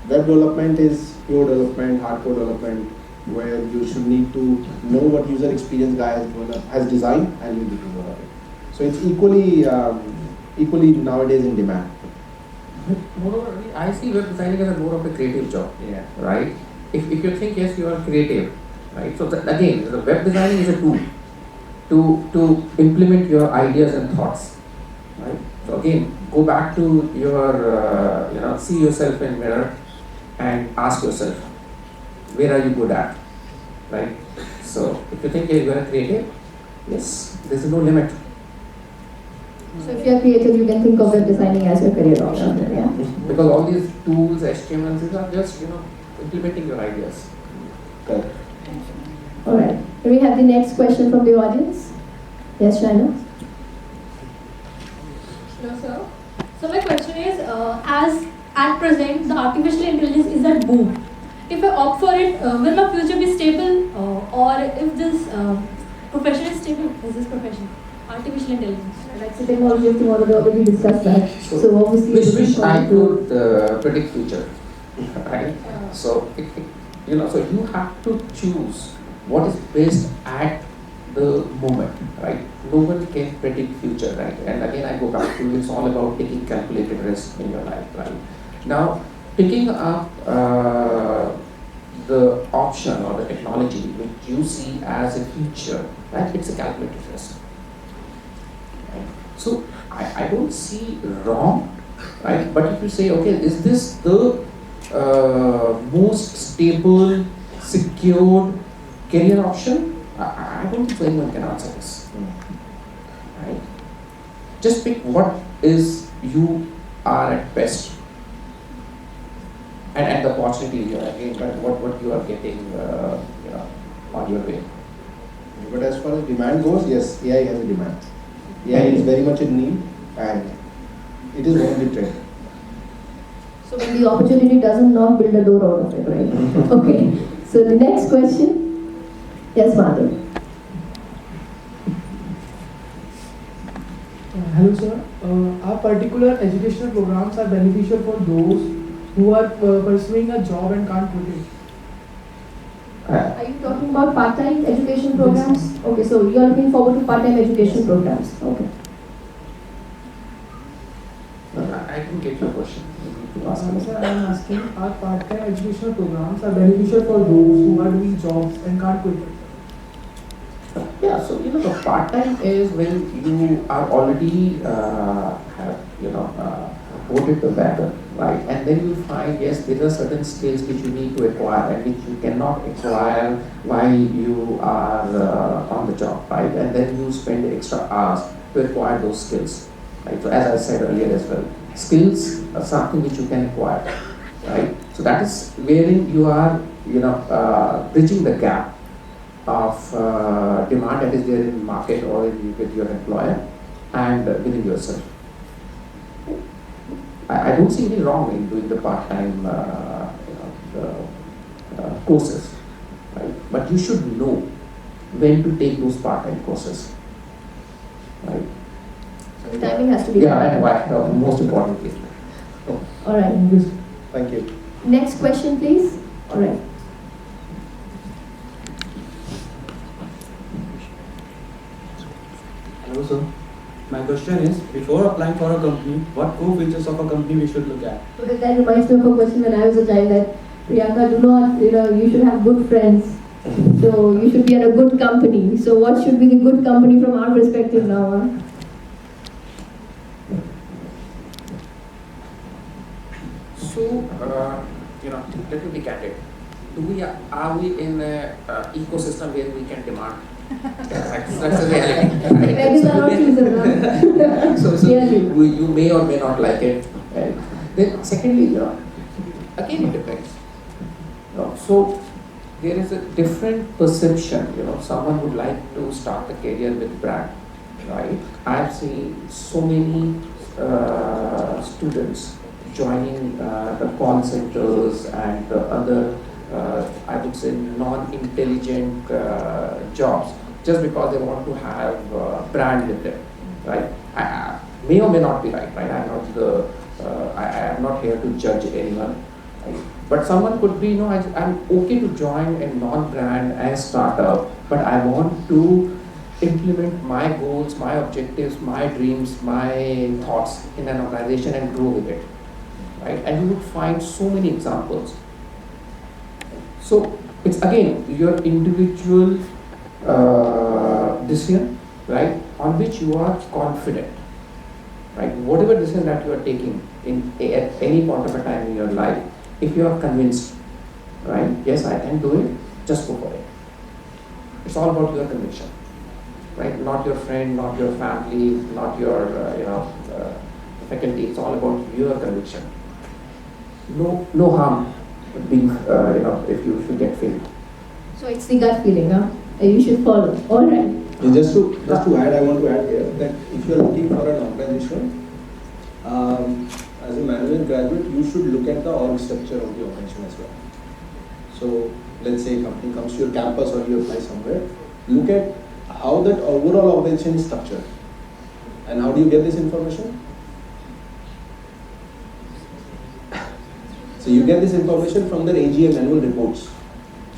Web development is pure development, hardcore development, where you should need to know what user experience guy has designed and you need to develop it. So it's equally nowadays in demand. Moreover, I see web designing as a more of a creative job, right? If you think, yes, you are creative, right? So again, the web designing is a tool to implement your ideas and thoughts, right? So again, go back to your, see yourself in mirror and ask yourself, where are you good at, right? So if you think you are creative, yes, there is no limit. So if you are creative, you can think of web designing as your career option, yeah? Because all these tools, HTML, these are just, implementing your ideas. Correct. Alright, can we have the next question from the audience? Yes, SHAINA? Hello, sir. So my question is, as at present, the artificial intelligence is at boom. If I opt for it, will my future be stable? Or if this profession is stable, is this profession? Artificial intelligence. That's the technology of tomorrow, we already discussed that. So obviously... Wish I could predict future, right? So, so you have to choose what is best at the moment, right? No one can predict future, right? And again, I go back to it's all about taking calculated risk in your life, right? Now, picking up the option or the technology which you see as a future, right? It's a calculated risk. Right? So, I don't see wrong, right? But if you say, okay, is this the most stable, secured career option? I don't think anyone can answer this. Right? Just pick what is you are at best, and the opportunity you are getting, what you are getting, on your way. But as far as demand goes, yes, AI has a demand. AI is very much in need, and it is one of the trend. So when the opportunity doesn't knock, build a door out of it, right? Okay. So the next question. Yes, Madhav. Hello, sir. Our particular educational programs are beneficial for those who are pursuing a job and can't quit it. Are you talking about part-time education programs? Yes. Okay, so you are looking forward to part-time education programs. Okay. I didn't get your question. Sir, I am asking, are part-time educational programs are beneficial for those who are doing jobs and can't quit it? Yeah, so the part-time is when you are already have voted the battle, right? And then you find, yes, there are certain skills which you need to acquire and which you cannot acquire while you are on the job, right? And then you spend extra hours to acquire those skills, right? So as I said earlier as well, skills are something which you can acquire, right? So that is wherein you are, bridging the gap of demand that is there in the market or with your employer and within yourself. I don't see anything wrong in doing the part-time courses, right? But you should know when to take those part-time courses, right? So the timing has to be and why, most importantly. All right. Thank you. Next question, please. All right. Hello, sir. My question is, before applying for a company, what core features of a company we should look at? So that reminds me of a question when I was a child that Priyanka, do not, you should have good friends. So you should be at a good company. So what should be the good company from our perspective now? Huh? So, let me be candid. Are we in an ecosystem where we can demand? That's the reality. So you may or may not like it. Right? Then secondly, again it depends. So there is a different perception. Someone would like to start a career with brand, right? I've seen so many students joining the call centers and other I would say, non-intelligent jobs just because they want to have brand with them, right? I may or may not be right? I am not here to judge anyone. Right? But someone could be, I'm okay to join a non-brand as startup, but I want to implement my goals, my objectives, my dreams, my thoughts in an organization and grow with it, right? And you would find so many examples. So it's again your individual decision, right, on which you are confident, right? Whatever decision that you are taking at any point of a time in your life, if you are convinced, right, yes, I can do it, just go for it. It's all about your conviction, right? Not your friend, not your family, not your faculty. It's all about your conviction. No harm being if you get failed. So it's the gut feeling, huh? You should follow. All right. Just to add, I want to add here that if you are looking for an organization, as a management graduate, you should look at the org structure of the organization as well. So let's say a company comes to your campus or you apply somewhere, look at how that overall organization is structured. And how do you get this information? So you get this information from their AGM annual reports.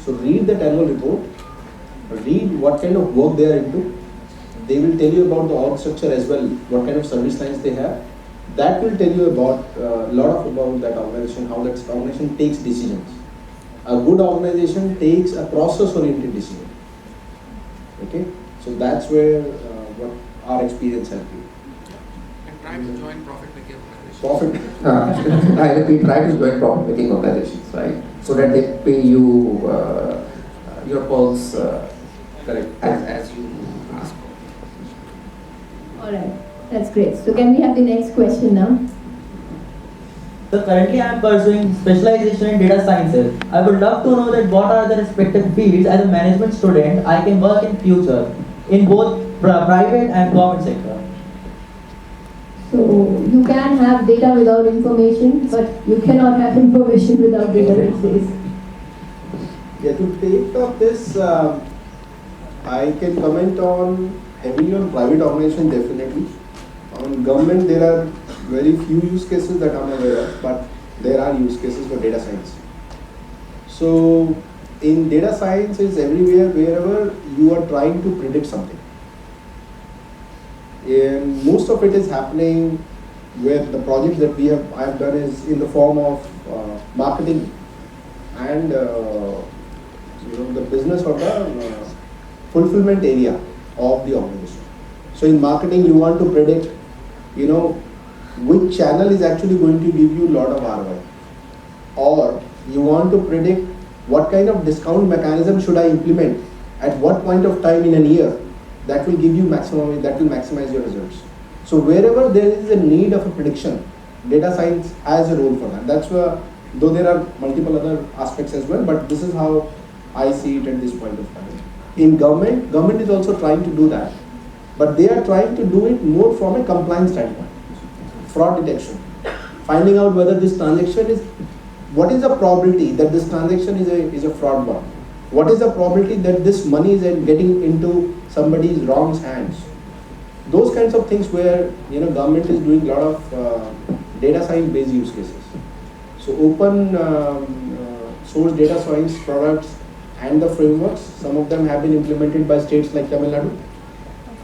So read that annual report, read what kind of work they are into. They will tell you about the org structure as well, what kind of service lines they have. That will tell you about a lot about that organization, how that organization takes decisions. A good organization takes a process-oriented decision. Okay, so that's where what our experience has been. And try to join profit-making organizations. I repeat, try to join profit-making organizations, right? So that they pay you your pearls correct as you ask for. All right. That's great. So can we have the next question now? So currently I am pursuing specialization in data sciences. I would love to know that what are the respective fields as a management student I can work in future in both private and government sector. So you can have data without information, but you cannot have information without data these days. Yeah, to take up this, I can comment on heavily on private organization definitely. On government, there are very few use cases that I'm aware of, but there are use cases for data science. So in data science is everywhere, wherever you are trying to predict something. And most of it is happening where the projects that I have done is in the form of marketing and the business or the fulfillment area of the organization. So in marketing, you want to predict which channel is actually going to give you a lot of ROI, or you want to predict what kind of discount mechanism should I implement at what point of time in a year that will give you maximum, that will maximize your results. So wherever there is a need of a prediction, data science has a role for that. That's where, though there are multiple other aspects as well, but this is how I see it at this point of time. In government is also trying to do that, but they are trying to do it more from a compliance standpoint. Fraud detection, finding out whether this transaction is, what is the probability that this transaction is a fraud one? What is the probability that this money is getting into somebody's wrong hands? Those kinds of things where government is doing a lot of data science based use cases. So open source data science products and the frameworks, some of them have been implemented by states like Tamil Nadu,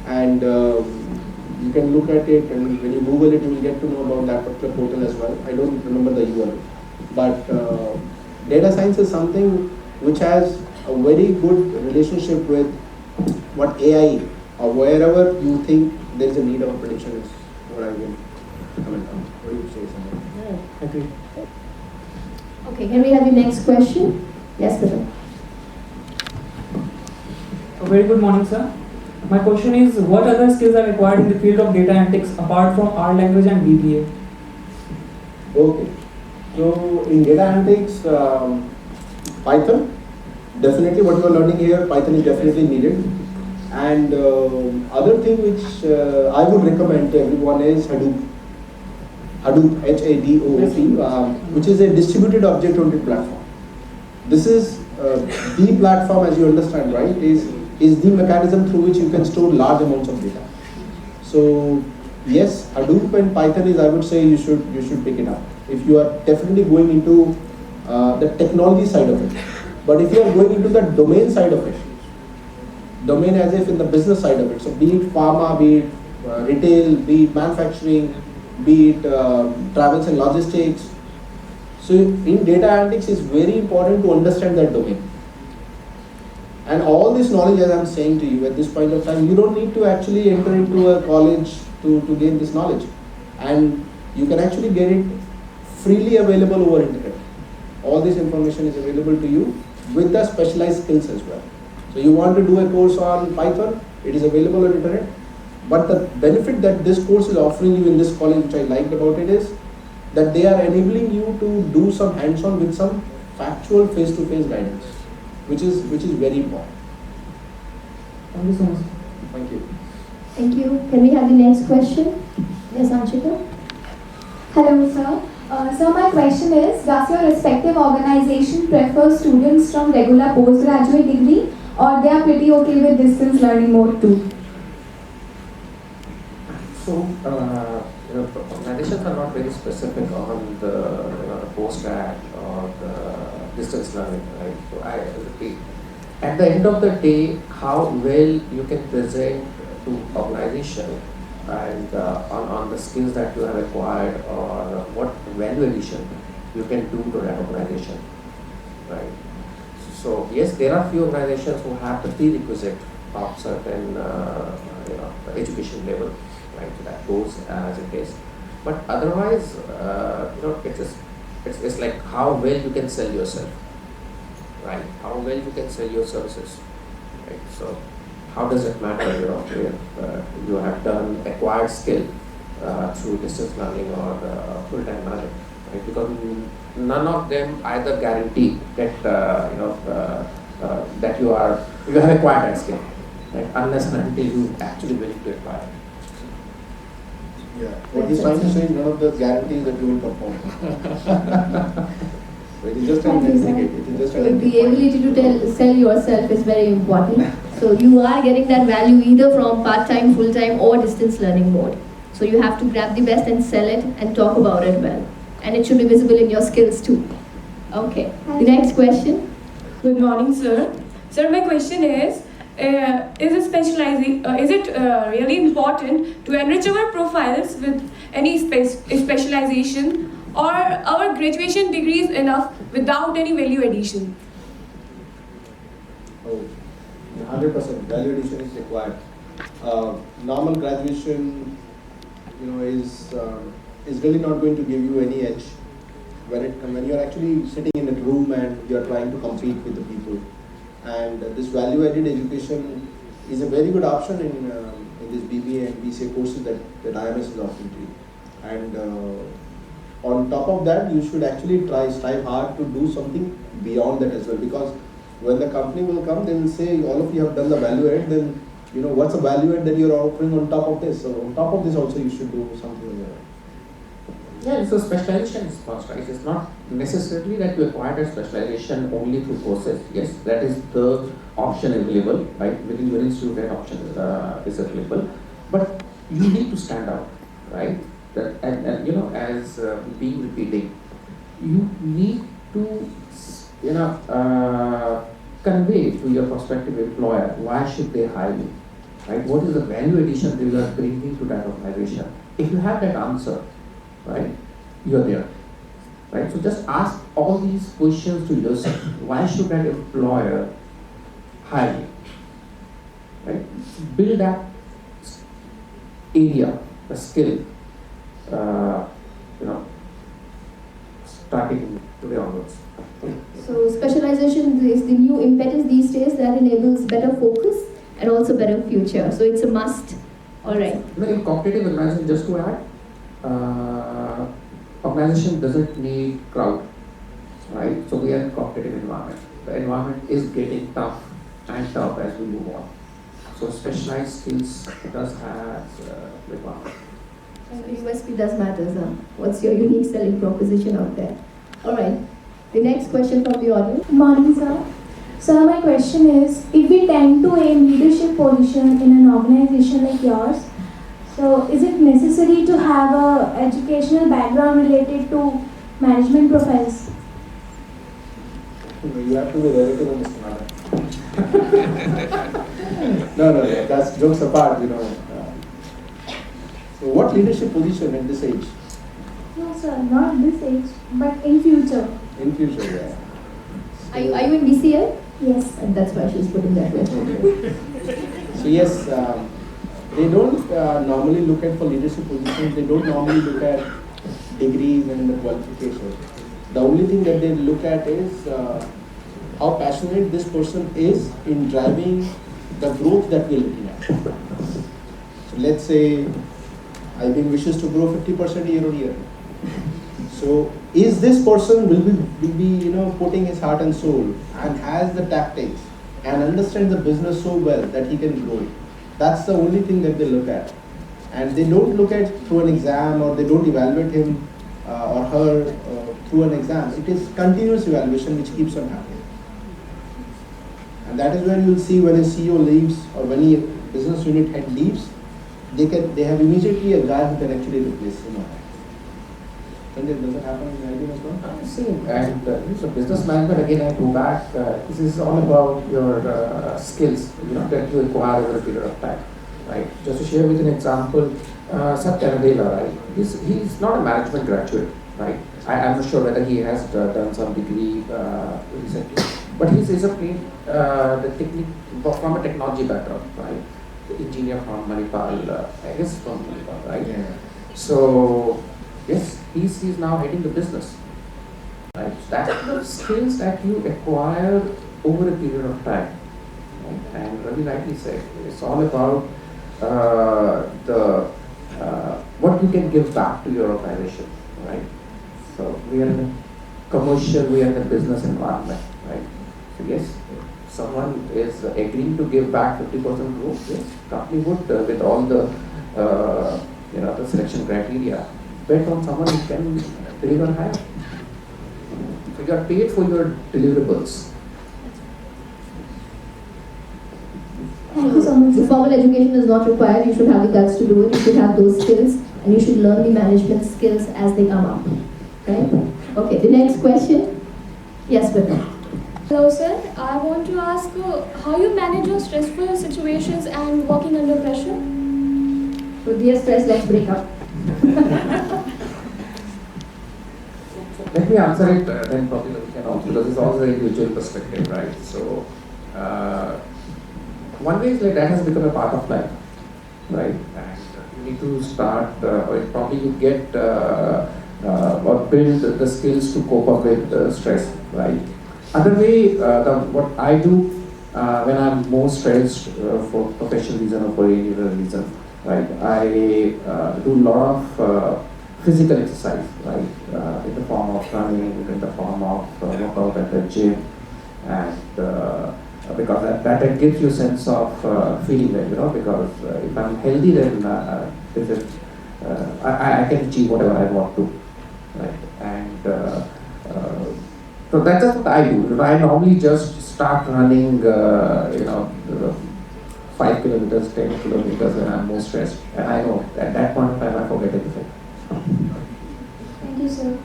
and you can look at it, and when you Google it, you will get to know about that particular portal as well. I don't remember the URL, but data science is something which has a very good relationship with what AI or wherever you think there is a need of a prediction is what I will comment on. What do you say, Sanjay? Yeah, agree. Okay, can we have the next question? Yes, Kathuria. A very good morning, sir. My question is, what other skills are required in the field of data analytics apart from R language and BBA? Okay, so in data analytics, Python, definitely what you are learning here, Python is definitely needed. And other thing which I would recommend to everyone is Hadoop. Hadoop, H-A-D-O-O-P, which is a distributed object-oriented platform. this is the platform, as you understand, right, is the mechanism through which you can store large amounts of data. So yes, Hadoop and Python is, I would say, you should pick it up if you are definitely going into the technology side of it. But if you are going into the domain side of it, domain as if in the business side of it, so be it pharma, be it retail, be it manufacturing, be it travels and logistics. So in data analytics, it's very important to understand that domain. And all this knowledge, as I'm saying to you at this point of time, you don't need to actually enter into a college to gain this knowledge. And you can actually get it freely available over internet. All this information is available to you with the specialized skills as well. So you want to do a course on Python, it is available on internet. But the benefit that this course is offering you in this college, which I liked about it, is that they are enabling you to do some hands-on with some factual face-to-face guidance, which is very important. Thank you so much. Thank you. Thank you. Can we have the next question? Yes, Anshika. Hello, sir. So my question is, does your respective organization prefer students from regular postgraduate degree, or they are pretty okay with distance learning mode too? So, organizations are not very specific on the post-grad or the distance learning, right? So I repeat, at the end of the day, how well you can present to organization and on the skills that you have acquired, or what value addition you can do to that organization, right? So yes, there are few organizations who have the prerequisite of certain education level, right? So that goes as it is. But otherwise, it's like how well you can sell yourself, right? How well you can sell your services, right? So how does it matter, if you have done acquired skill through distance learning or full-time learning, right? Because none of them either guarantee that that you have acquired that skill, right? Unless and until you actually willing to acquire it. Yeah. What he's trying to say is none of the guarantees that you will perform. It is just an indicate. It is just an The ability to sell yourself is very important. So you are getting that value either from part-time, full-time, or distance learning mode. So you have to grab the best and sell it and talk about it well. And it should be visible in your skills too. Okay. The next question. Good morning, sir. Sir, my question is it really important to enrich our profiles with any specialization, or our graduation degree is enough without any value addition? Oh, 100% value addition is required. Normal graduation, is really not going to give you any edge when you're actually sitting in a room and you're trying to compete with the people. And this value-added education is a very good option in this BBA and BCA courses that IMS is offering to you. And on top of that, you should actually strive hard to do something beyond that as well. Because when the company will come, they will say, all of you have done the value add, then what's the value add that you're offering on top of this? So on top of this also you should do something like that. Yeah, so specialization is must, right? It's not necessarily that you acquired a specialization only through courses. Yes, that is the option available, right? Within your institute, that option is available. But you need to stand out, right? And as being repeating, you need to, convey to your prospective employer why should they hire you, right? What is the value addition that you are bringing to that organization? If you have that answer, right, you're there, right? So just ask all these questions to yourself. Why should that employer hire you, right? Build that area, the skill, starting today onwards. So specialization is the new impetus these days that enables better focus and also better future. So it's a must. All right. In competitive organization, just to add, organization doesn't need crowd, right? So we are in a competitive environment. The environment is getting tough and tough as we move on. So specialized skills does have requirement. So USP does matter, huh? What's your unique selling proposition out there? All right. The next question from the audience. Good morning, sir. Sir, my question is, if we tend to aim leadership position in an organization like yours, so is it necessary to have a educational background related to management profiles? You have to be relative on this matter. No, that's jokes apart, So what leadership position at this age? No, sir, not this age, but in future. In future, yeah. Are you in BCA? Yes. And that's why she's putting that question. So yes, they don't normally look at for leadership positions. They don't normally look at degrees and the qualifications. The only thing that they look at is how passionate this person is in driving the growth that we're looking at. So let's say IBM wishes to grow 50% year on year. So is this person will be putting his heart and soul and has the tactics and understands the business so well that he can grow it. That's the only thing that they look at. And they don't look at through an exam, or they don't evaluate him or her through an exam. It is continuous evaluation which keeps on happening. And that is when you will see when a CEO leaves or when a business unit head leaves, they have immediately a guy who can actually replace him. Sanjay, does it happen in IBM as well? Same. And so business management, again, I go back, this is all about your skills, that you acquire over a period of time, right? Just to share with an example, Sapna Rakesh, right? He's not a management graduate, right? I'm not sure whether he has done some degree recently, but he's a from a technology background, right? The engineer from Manipal, I guess from Manipal, right? Yeah. So, yes, he's now heading the business, right? That's the skills that you acquire over a period of time, right? And Ravi rightly said, it's all about what you can give back to your organization, right? So we are in a commercial, we are in a business environment, right? So yes, if someone is agreeing to give back 50% growth, yes, company would with all the the selection criteria, bet on someone who can deliver higher. So you are paid for your deliverables. Thank you so much. The formal education is not required. You should have the guts to do it. You should have those skills, and you should learn the management skills as they come up. Right? Okay. The next question. Yes, Sapna. Hello, sir. I want to ask how you manage your stressful situations and working under pressure. So, dear stress, let's break up. Let me answer it, then probably we can also, because it's also a individual perspective, right? So, one way is like that has become a part of life, right? And you need to start, or probably you get or build the skills to cope up with stress, right? Other way, what I do when I'm more stressed for professional reason or for any other reason, right? I do a lot of physical exercise, right? In the form of running, in the form of workout at the gym, and because that gives you a sense of feeling well, because if I'm healthy, then I can achieve whatever I want to, right? And so that's just what I do. I normally just start running, 5 kilometers, 10 kilometers when I'm more stressed, and I know at that point of time I forget everything. Thank you, sir.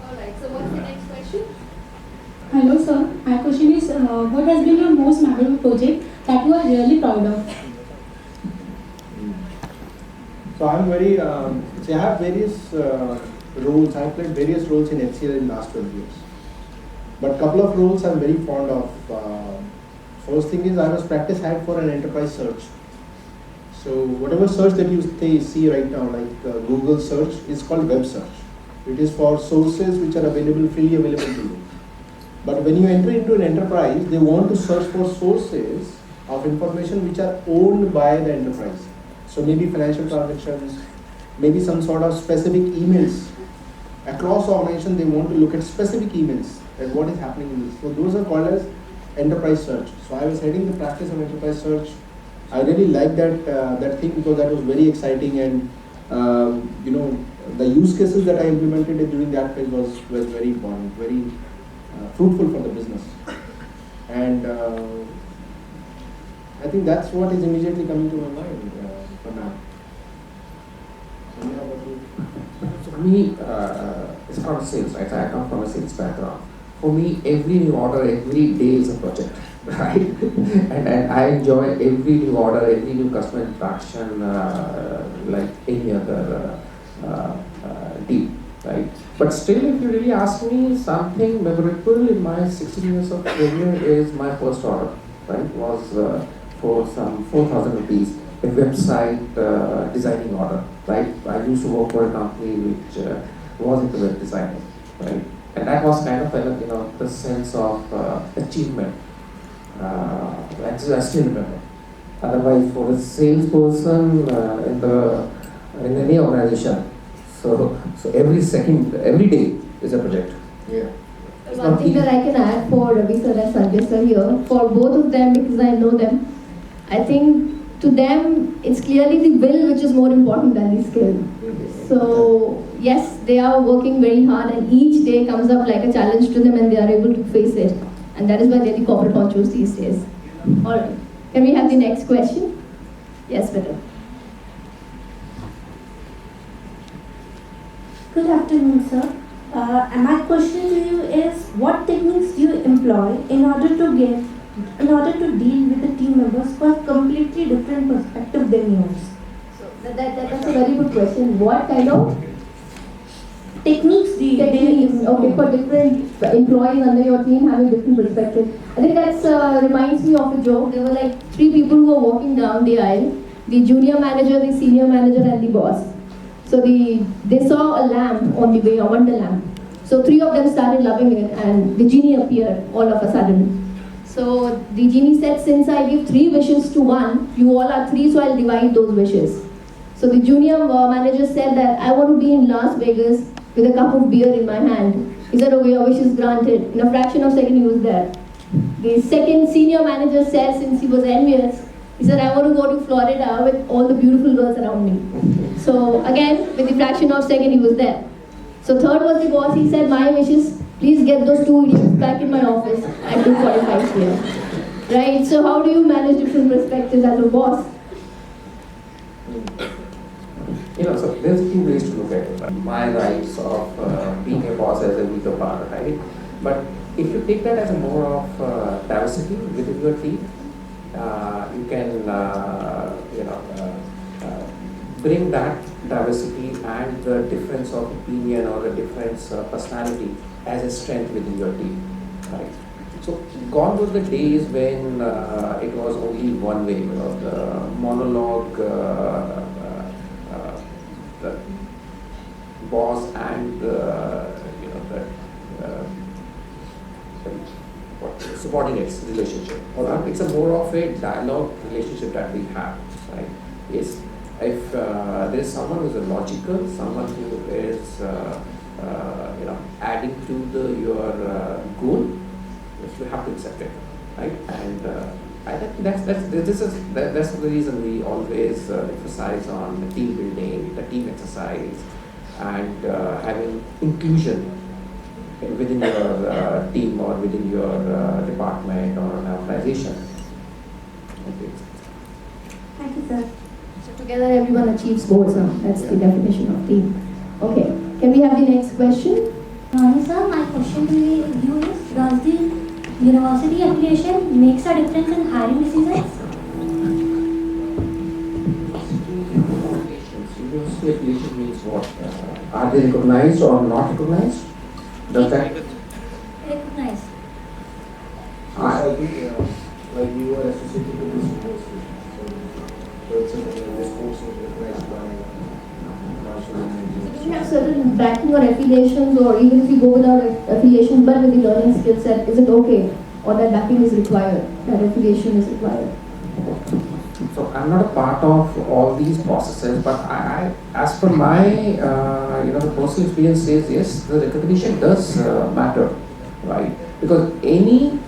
Alright, so what's the next question? Hello, sir. My question is, what has been your most memorable project that you are really proud of? So I'm very, I have various roles. I've played various roles in HCL in the last 12 years. But a couple of roles I'm very fond of. First thing is I was practice head for an enterprise search. So whatever search that you see right now, like Google search, is called web search. It is for sources which are freely available to you. But when you enter into an enterprise, they want to search for sources of information which are owned by the enterprise. So maybe financial transactions, maybe some sort of specific emails. Across the organization, they want to look at specific emails and what is happening in this. So those are called as enterprise search. So I was heading the practice of enterprise search. I really liked that thing because that was very exciting, and the use cases that I implemented during that phase was very important, very fruitful for the business. And I think that's what is immediately coming to my mind for now. So for me, it's not sales, right? I come from a sales background. For me, every new order, every day is a project, right? and I enjoy every new order, every new customer interaction, like any other deal, right? But still, if you really ask me, something memorable in my 16 years of career is my first order, right? Was for some 4,000 rupees, a website designing order, right? I used to work for a company which was into web designing, right? And that was kind of the sense of achievement. I still remember. Otherwise, for a salesperson in any organization, so every day is a project. Yeah. One thing that I can add for Ravi sir and Sanjay sir here, for both of them, because I know them, I think to them it's clearly the will which is more important than the skill. So yes, they are working very hard and each day comes up like a challenge to them and they are able to face it. And that is why they're the corporate honchos these days. Alright, can we have the next question? Yes, better. Good afternoon, sir. And my question to you is, what techniques do you employ in order to deal with the team members who have completely different perspective than yours? So that's a very good question. What kind of techniques do you okay, for different employees under your team having different perspectives? I think that reminds me of a joke. There were like 3 people who were walking down the aisle: the junior manager, the senior manager, and the boss. So they saw a lamp on the way, a wonder lamp. So 3 of them started loving it, and the genie appeared all of a sudden. So the genie said, "Since I give 3 wishes to one, you all are 3, so I'll divide those wishes." So the junior manager said that, "I want to be in Las Vegas with a cup of beer in my hand." He said, "Okay, your wish is granted." In a fraction of a second, he was there. The second senior manager said, since he was envious, he said, "I want to go to Florida with all the beautiful girls around me." So again, with the fraction of a second, he was there. So third was the boss. He said, "My wish is, please get those 2 idiots back in my office at 2:45 p.m. Right? So how do you manage different perspectives as a boss? So there's 2 ways to look at it. Right? My rights of being a boss as a weaker part, right? But if you take that as a more of diversity within your team, you can bring that diversity and the difference of opinion or the difference of personality as a strength within your team, right? So gone were the days when it was only one way, the monologue, the boss and the subordinates relationship. It's a more of a dialogue relationship that we have, right? Yes, if there is someone who is logical, someone who is adding to your goal, you have to accept it, right? And I think that's the reason we always emphasize on the team building, the team exercise, and having inclusion within your team or within your department or an organization. Okay. Thank you, sir. So together everyone achieves goals. That's the definition of team. Okay. Can we have the next question? Sir, my question to you is, does the university affiliation makes a difference in hiring decisions? University affiliation means what? Are they recognized or not recognized? Does that? Recognized. Like you are associated with this university, so it's this course is recognized by Do you have certain backing or affiliations, or even if you go without affiliation but with the learning skill set, is it okay? Or that backing is required, that affiliation is required? So I'm not a part of all these processes, but I as per my the personal experience says yes, the recognition does matter, right? Because any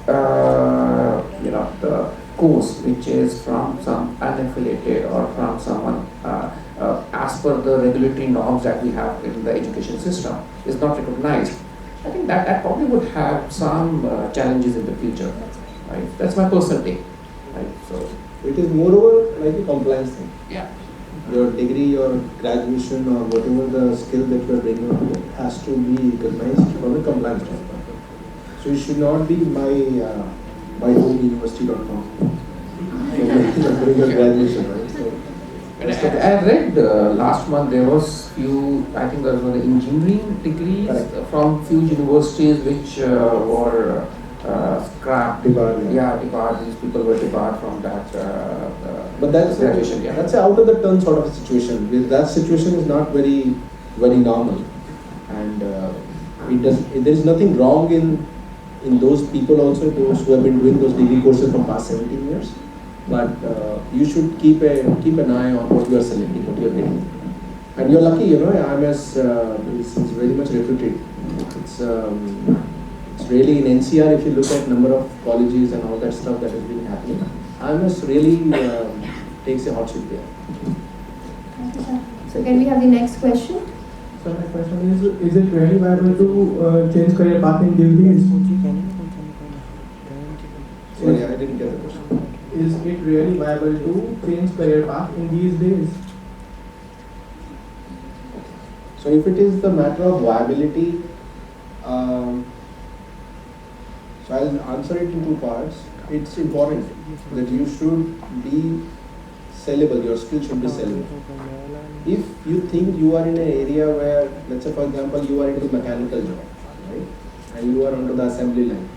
the course which is from some unaffiliated or from someone as per the regulatory norms that we have in the education system is not recognized, I think think that probably would have some challenges in the future, right? That's my personal take, right? So it is moreover like a compliance thing. Yeah. Your degree, your graduation, or whatever the skill that you are bringing up has to be recognized from a compliance standpoint. So it should not be my home university.com. During your graduation, right? So I read last month there was few, I think there were engineering degrees from few universities which were scrapped. Debarred. Yeah, debarred. These people were debarred from that but that's graduation. Yeah. That's a out of the turn sort of a situation. That situation is not very normal, and there is nothing wrong in those people also, those who have been doing those degree courses for past 17 years. But you should keep an eye on what you are selecting, what you are getting. And you're lucky, IMS is very much reputed. It's really in NCR, if you look at number of colleges and all that stuff that has been happening, IMS really takes a hot seat there. Thank you, sir. So can we have the next question? So my question is it really viable to change career path in these days? Sorry, I didn't get the question. Is it really viable to change career path in these days? So if it is the matter of viability, so I'll answer it in two parts. It's important that you should be sellable, your skill should be sellable. If you think you are in an area where, let's say for example, you are into mechanical job, right? And you are onto the assembly line,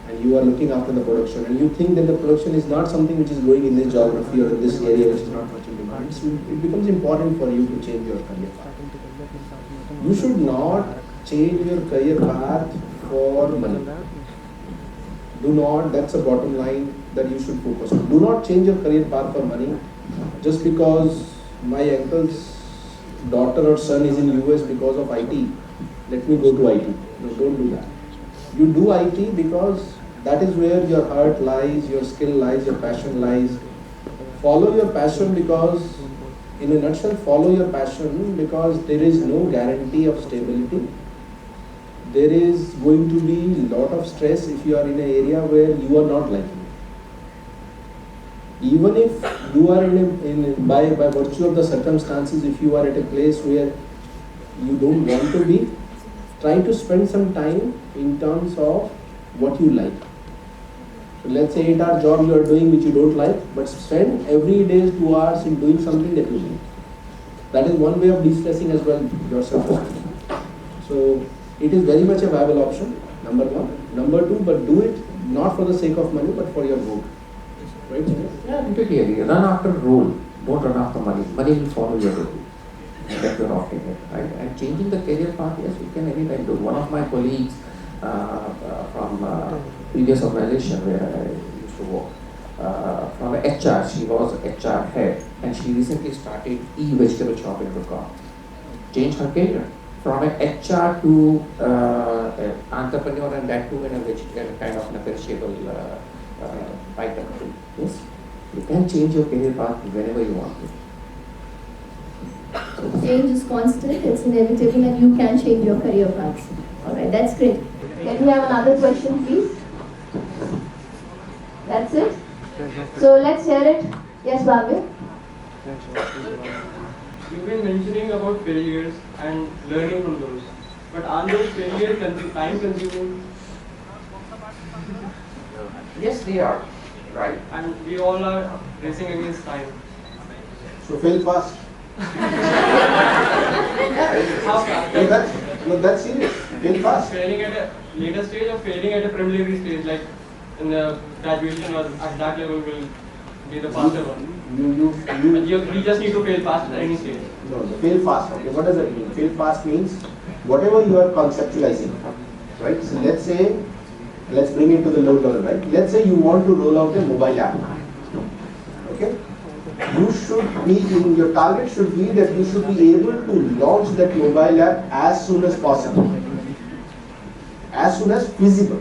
and you are looking after the production, and you think that the production is not something which is going in this geography or in this area which is not much in demand, it becomes important for you to change your career path. You should not change your career path for money. Do not, that's a bottom line that you should focus on. Do not change your career path for money just because my uncle's daughter or son is in US because of IT. Let me go to IT. No, don't do that. You do IT because that is where your heart lies, your skill lies, your passion lies. Follow your passion because, in a nutshell, follow your passion because there is no guarantee of stability. There is going to be a lot of stress if you are in an area where you are not liking it. Even if you are by virtue of the circumstances, if you are at a place where you don't want to be, try to spend some time in terms of what you like. So let's say 8-hour job you are doing which you don't like, but spend every day 2 hours in doing something that you like. That is one way of de-stressing as well yourself. So it is very much a viable option, number one. Number two, but do it not for the sake of money, but for your goal. Right, Sanjay? Yeah, completely agree. Run after role, don't run after money. Money will follow your role. That you're opting it, right? And changing the career path, yes, you can anytime do. One of my colleagues from previous organization where I used to work, from HR, she was HR head, and she recently started e-vegetable shop in Gurgaon. Changed her career from an HR to an entrepreneur, and that too in a vegetable kind of a perishable item. Yes, you can change your career path whenever you want to. So change is constant, it's inevitable, and you can change your career paths. Alright, that's great. Can we have another question, please? That's it? So let's hear it. Yes, Bhavya? You've been mentioning about failures and learning from those. But aren't those failures time consuming? Yes, they are. Right. And we all are racing against time. So fail fast. No, that's serious. Fail fast. Failing at a later stage or failing at a preliminary stage, like in the graduation or at that level will be the faster one. We just need to fail fast at any stage. No, fail fast. Okay, what does that mean? Fail fast means whatever you are conceptualizing, right? So let's bring it to the low level, right? Let's say you want to roll out a mobile app. Okay? You should be your target should be that you should be able to launch that mobile app as soon as possible, as soon as feasible.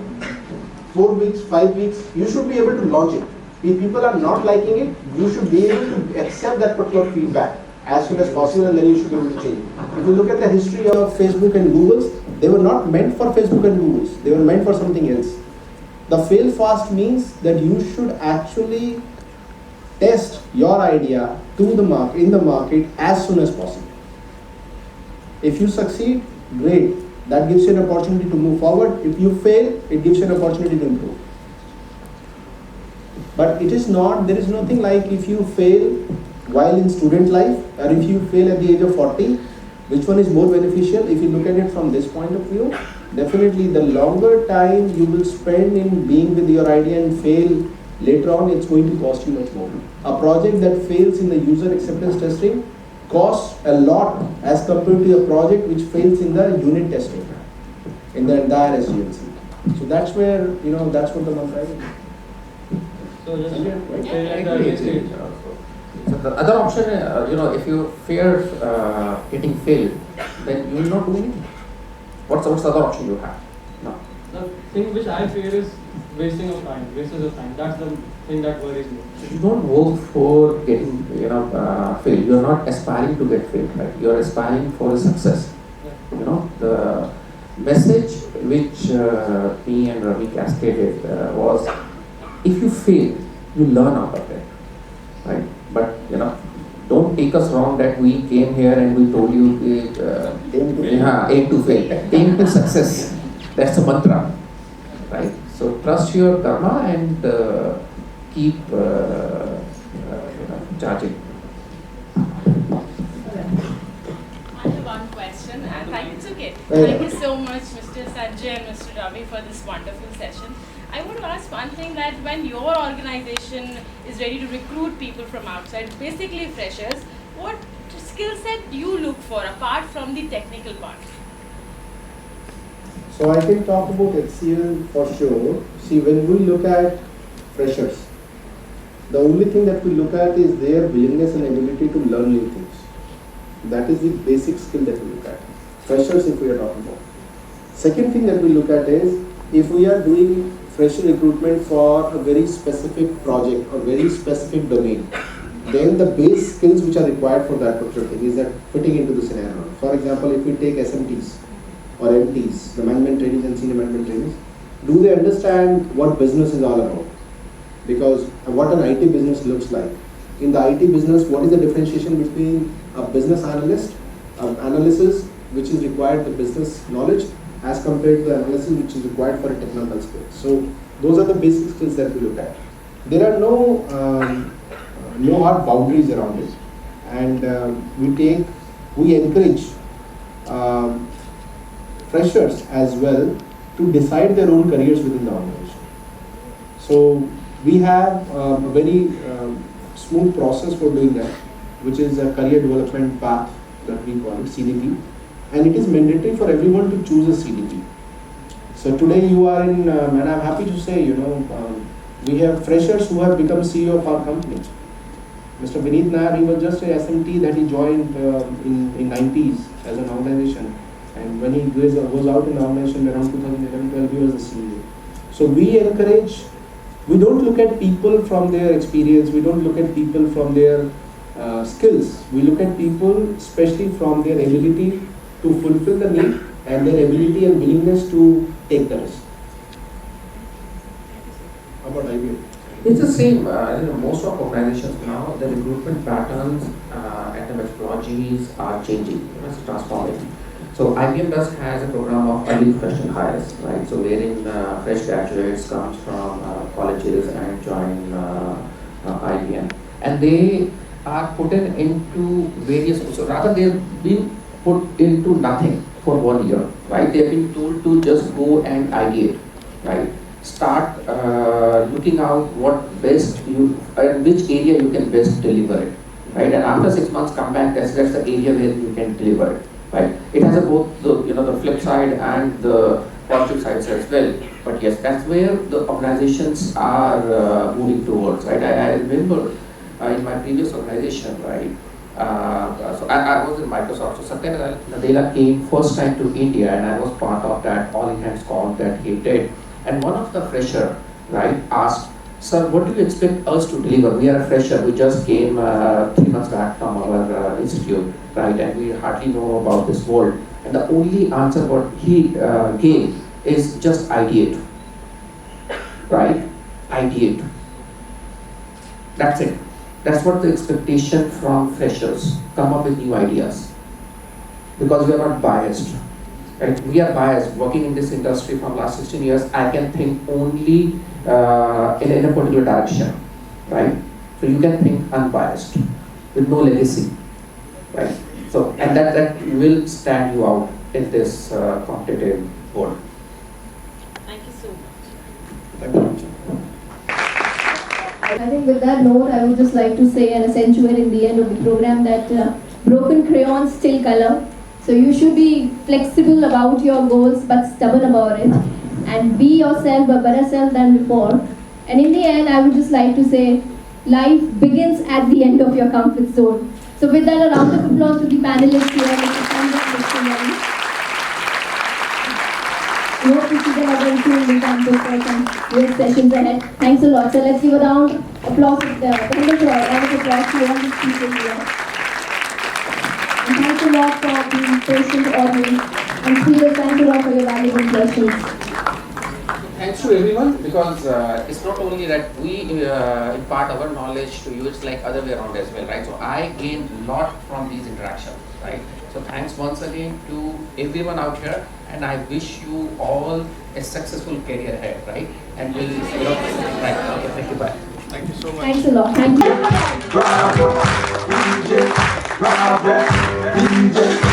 4 weeks, 5 weeks, you should be able to launch it. If people are not liking it, you should be able to accept that particular feedback as soon as possible, and then you should be able to change it. If you look at the history of Facebook and Google, They were not meant for Facebook and Googles. They were meant for something else. The fail fast means that you should actually test your idea in the market as soon as possible. If you succeed, great. That gives you an opportunity to move forward. If you fail, it gives you an opportunity to improve. But it is not, there is nothing like if you fail while in student life or if you fail at the age of 40, which one is more beneficial? If you look at it from this point of view, definitely the longer time you will spend in being with your idea and fail later on, it's going to cost you much more. A project that fails in the user acceptance testing costs a lot as compared to a project which fails in the unit testing, in the entire SDLC. So that's where, that's what the mantra is. So just So the other option, if you fear getting failed, then you will not do anything. What's the other option you have? No. The thing which I fear is wasting of time, wastage of time. That's the thing that worries me. So you don't work for getting, failed. You're not aspiring to get failed, right? You're aspiring for a success. Yeah. The message which me and Ravi cascaded was, if you fail, you learn out of it, right? But don't take us wrong that we came here and we told you aim to fail, aim to success. That's the mantra, right? So trust your karma and keep charging. I have one question, and it's okay. Thank you so much, Mr. Sanjay and Mr. Ravi, for this wonderful session. I want to ask one thing, that when your organization is ready to recruit people from outside, basically freshers, what skill set do you look for apart from the technical part? So I can talk about HCL for sure. See, when we look at freshers, the only thing that we look at is their willingness and ability to learn new things. That is the basic skill that we look at. Freshers, if we are talking about. Second thing that we look at is, if we are doing fresher recruitment for a very specific project or very specific domain, then the base skills which are required for that particular thing is that fitting into the scenario. For example, if we take SMTs or MTs, the management trainees and senior management trainees, do they understand what business is all about? Because what an IT business looks like. In the IT business, what is the differentiation between a business analyst, analysis which is required the business knowledge, as compared to the analysis which is required for a technical skill. So those are the basic skills that we look at. There are no hard boundaries around it, and we encourage freshers as well to decide their own careers within the organization. So we have a very smooth process for doing that, which is a career development path that we call it, CDP. And it is mandatory for everyone to choose a CDP. So today you are in, and I'm happy to say, we have freshers who have become CEO of our company. Mr. Vineet Nair, he was just a SMT that he joined in 90s as an organization. And when he goes out in the organization around 2011-12, he was the CEO. So we encourage, we don't look at people from their experience, we don't look at people from their skills. We look at people especially from their ability to fulfill the need and their ability and willingness to take the risk. How about IBM? It's the same. Most of organizations now, the recruitment patterns and the methodologies are changing. It's transforming. So IBM has a program of early professional hires, right? So wherein fresh graduates comes from colleges and join IBM, and they are put into various. So rather they've been put into nothing for 1 year, right? They've been told to just go and ideate, right? Start looking out what best you, which area you can best deliver it, right? And after 6 months, come back. That's the area where you can deliver it, right? It has both the the flip side and the positive sides as well. But yes, that's where the organizations are moving towards, right? I remember in my previous organization, right? So I was in Microsoft. So Satya Nadella came first time to India, and I was part of that all hands call that he did. And one of the fresher, right, asked, Sir, what do you expect us to deliver? We are a fresher. We just came 3 months back from our institute, right? And we hardly know about this world. And the only answer what he gave is just ideate, right? Ideate. That's it. That's what the expectation from freshers. Come up with new ideas. Because we are not biased. Right? We are biased. Working in this industry from last 16 years, I can think only in a particular direction, right? So you can think unbiased, with no legacy, right? So, and that will stand you out in this competitive world. Thank you so much. Thank you. I think with that note, I would just like to say and accentuate in the end of the program that broken crayons still color. So you should be flexible about your goals but stubborn about it. And be yourself, a better self than before. And in the end, I would just like to say, life begins at the end of your comfort zone. So with that, a round of applause to the panelists here, Mr. Sanjay and Mr. Ravi. We hope to see them again soon in campus and great sessions ahead. Thanks a lot. So let's give a round of applause to the panelists, a round of applause to all the speakers here. And thanks a lot for the patient audience. And speakers, thanks a lot for your valuable questions. Thanks to everyone, because it's not only that we impart our knowledge to you, it's like other way around as well, right? So I gain a lot from these interactions, right? So thanks once again to everyone out here, and I wish you all a successful career ahead, right? And we'll, right, okay, thank you, bye. Thank you so much. Thanks a lot. Thank you. Bravo, DJ, bravo, DJ.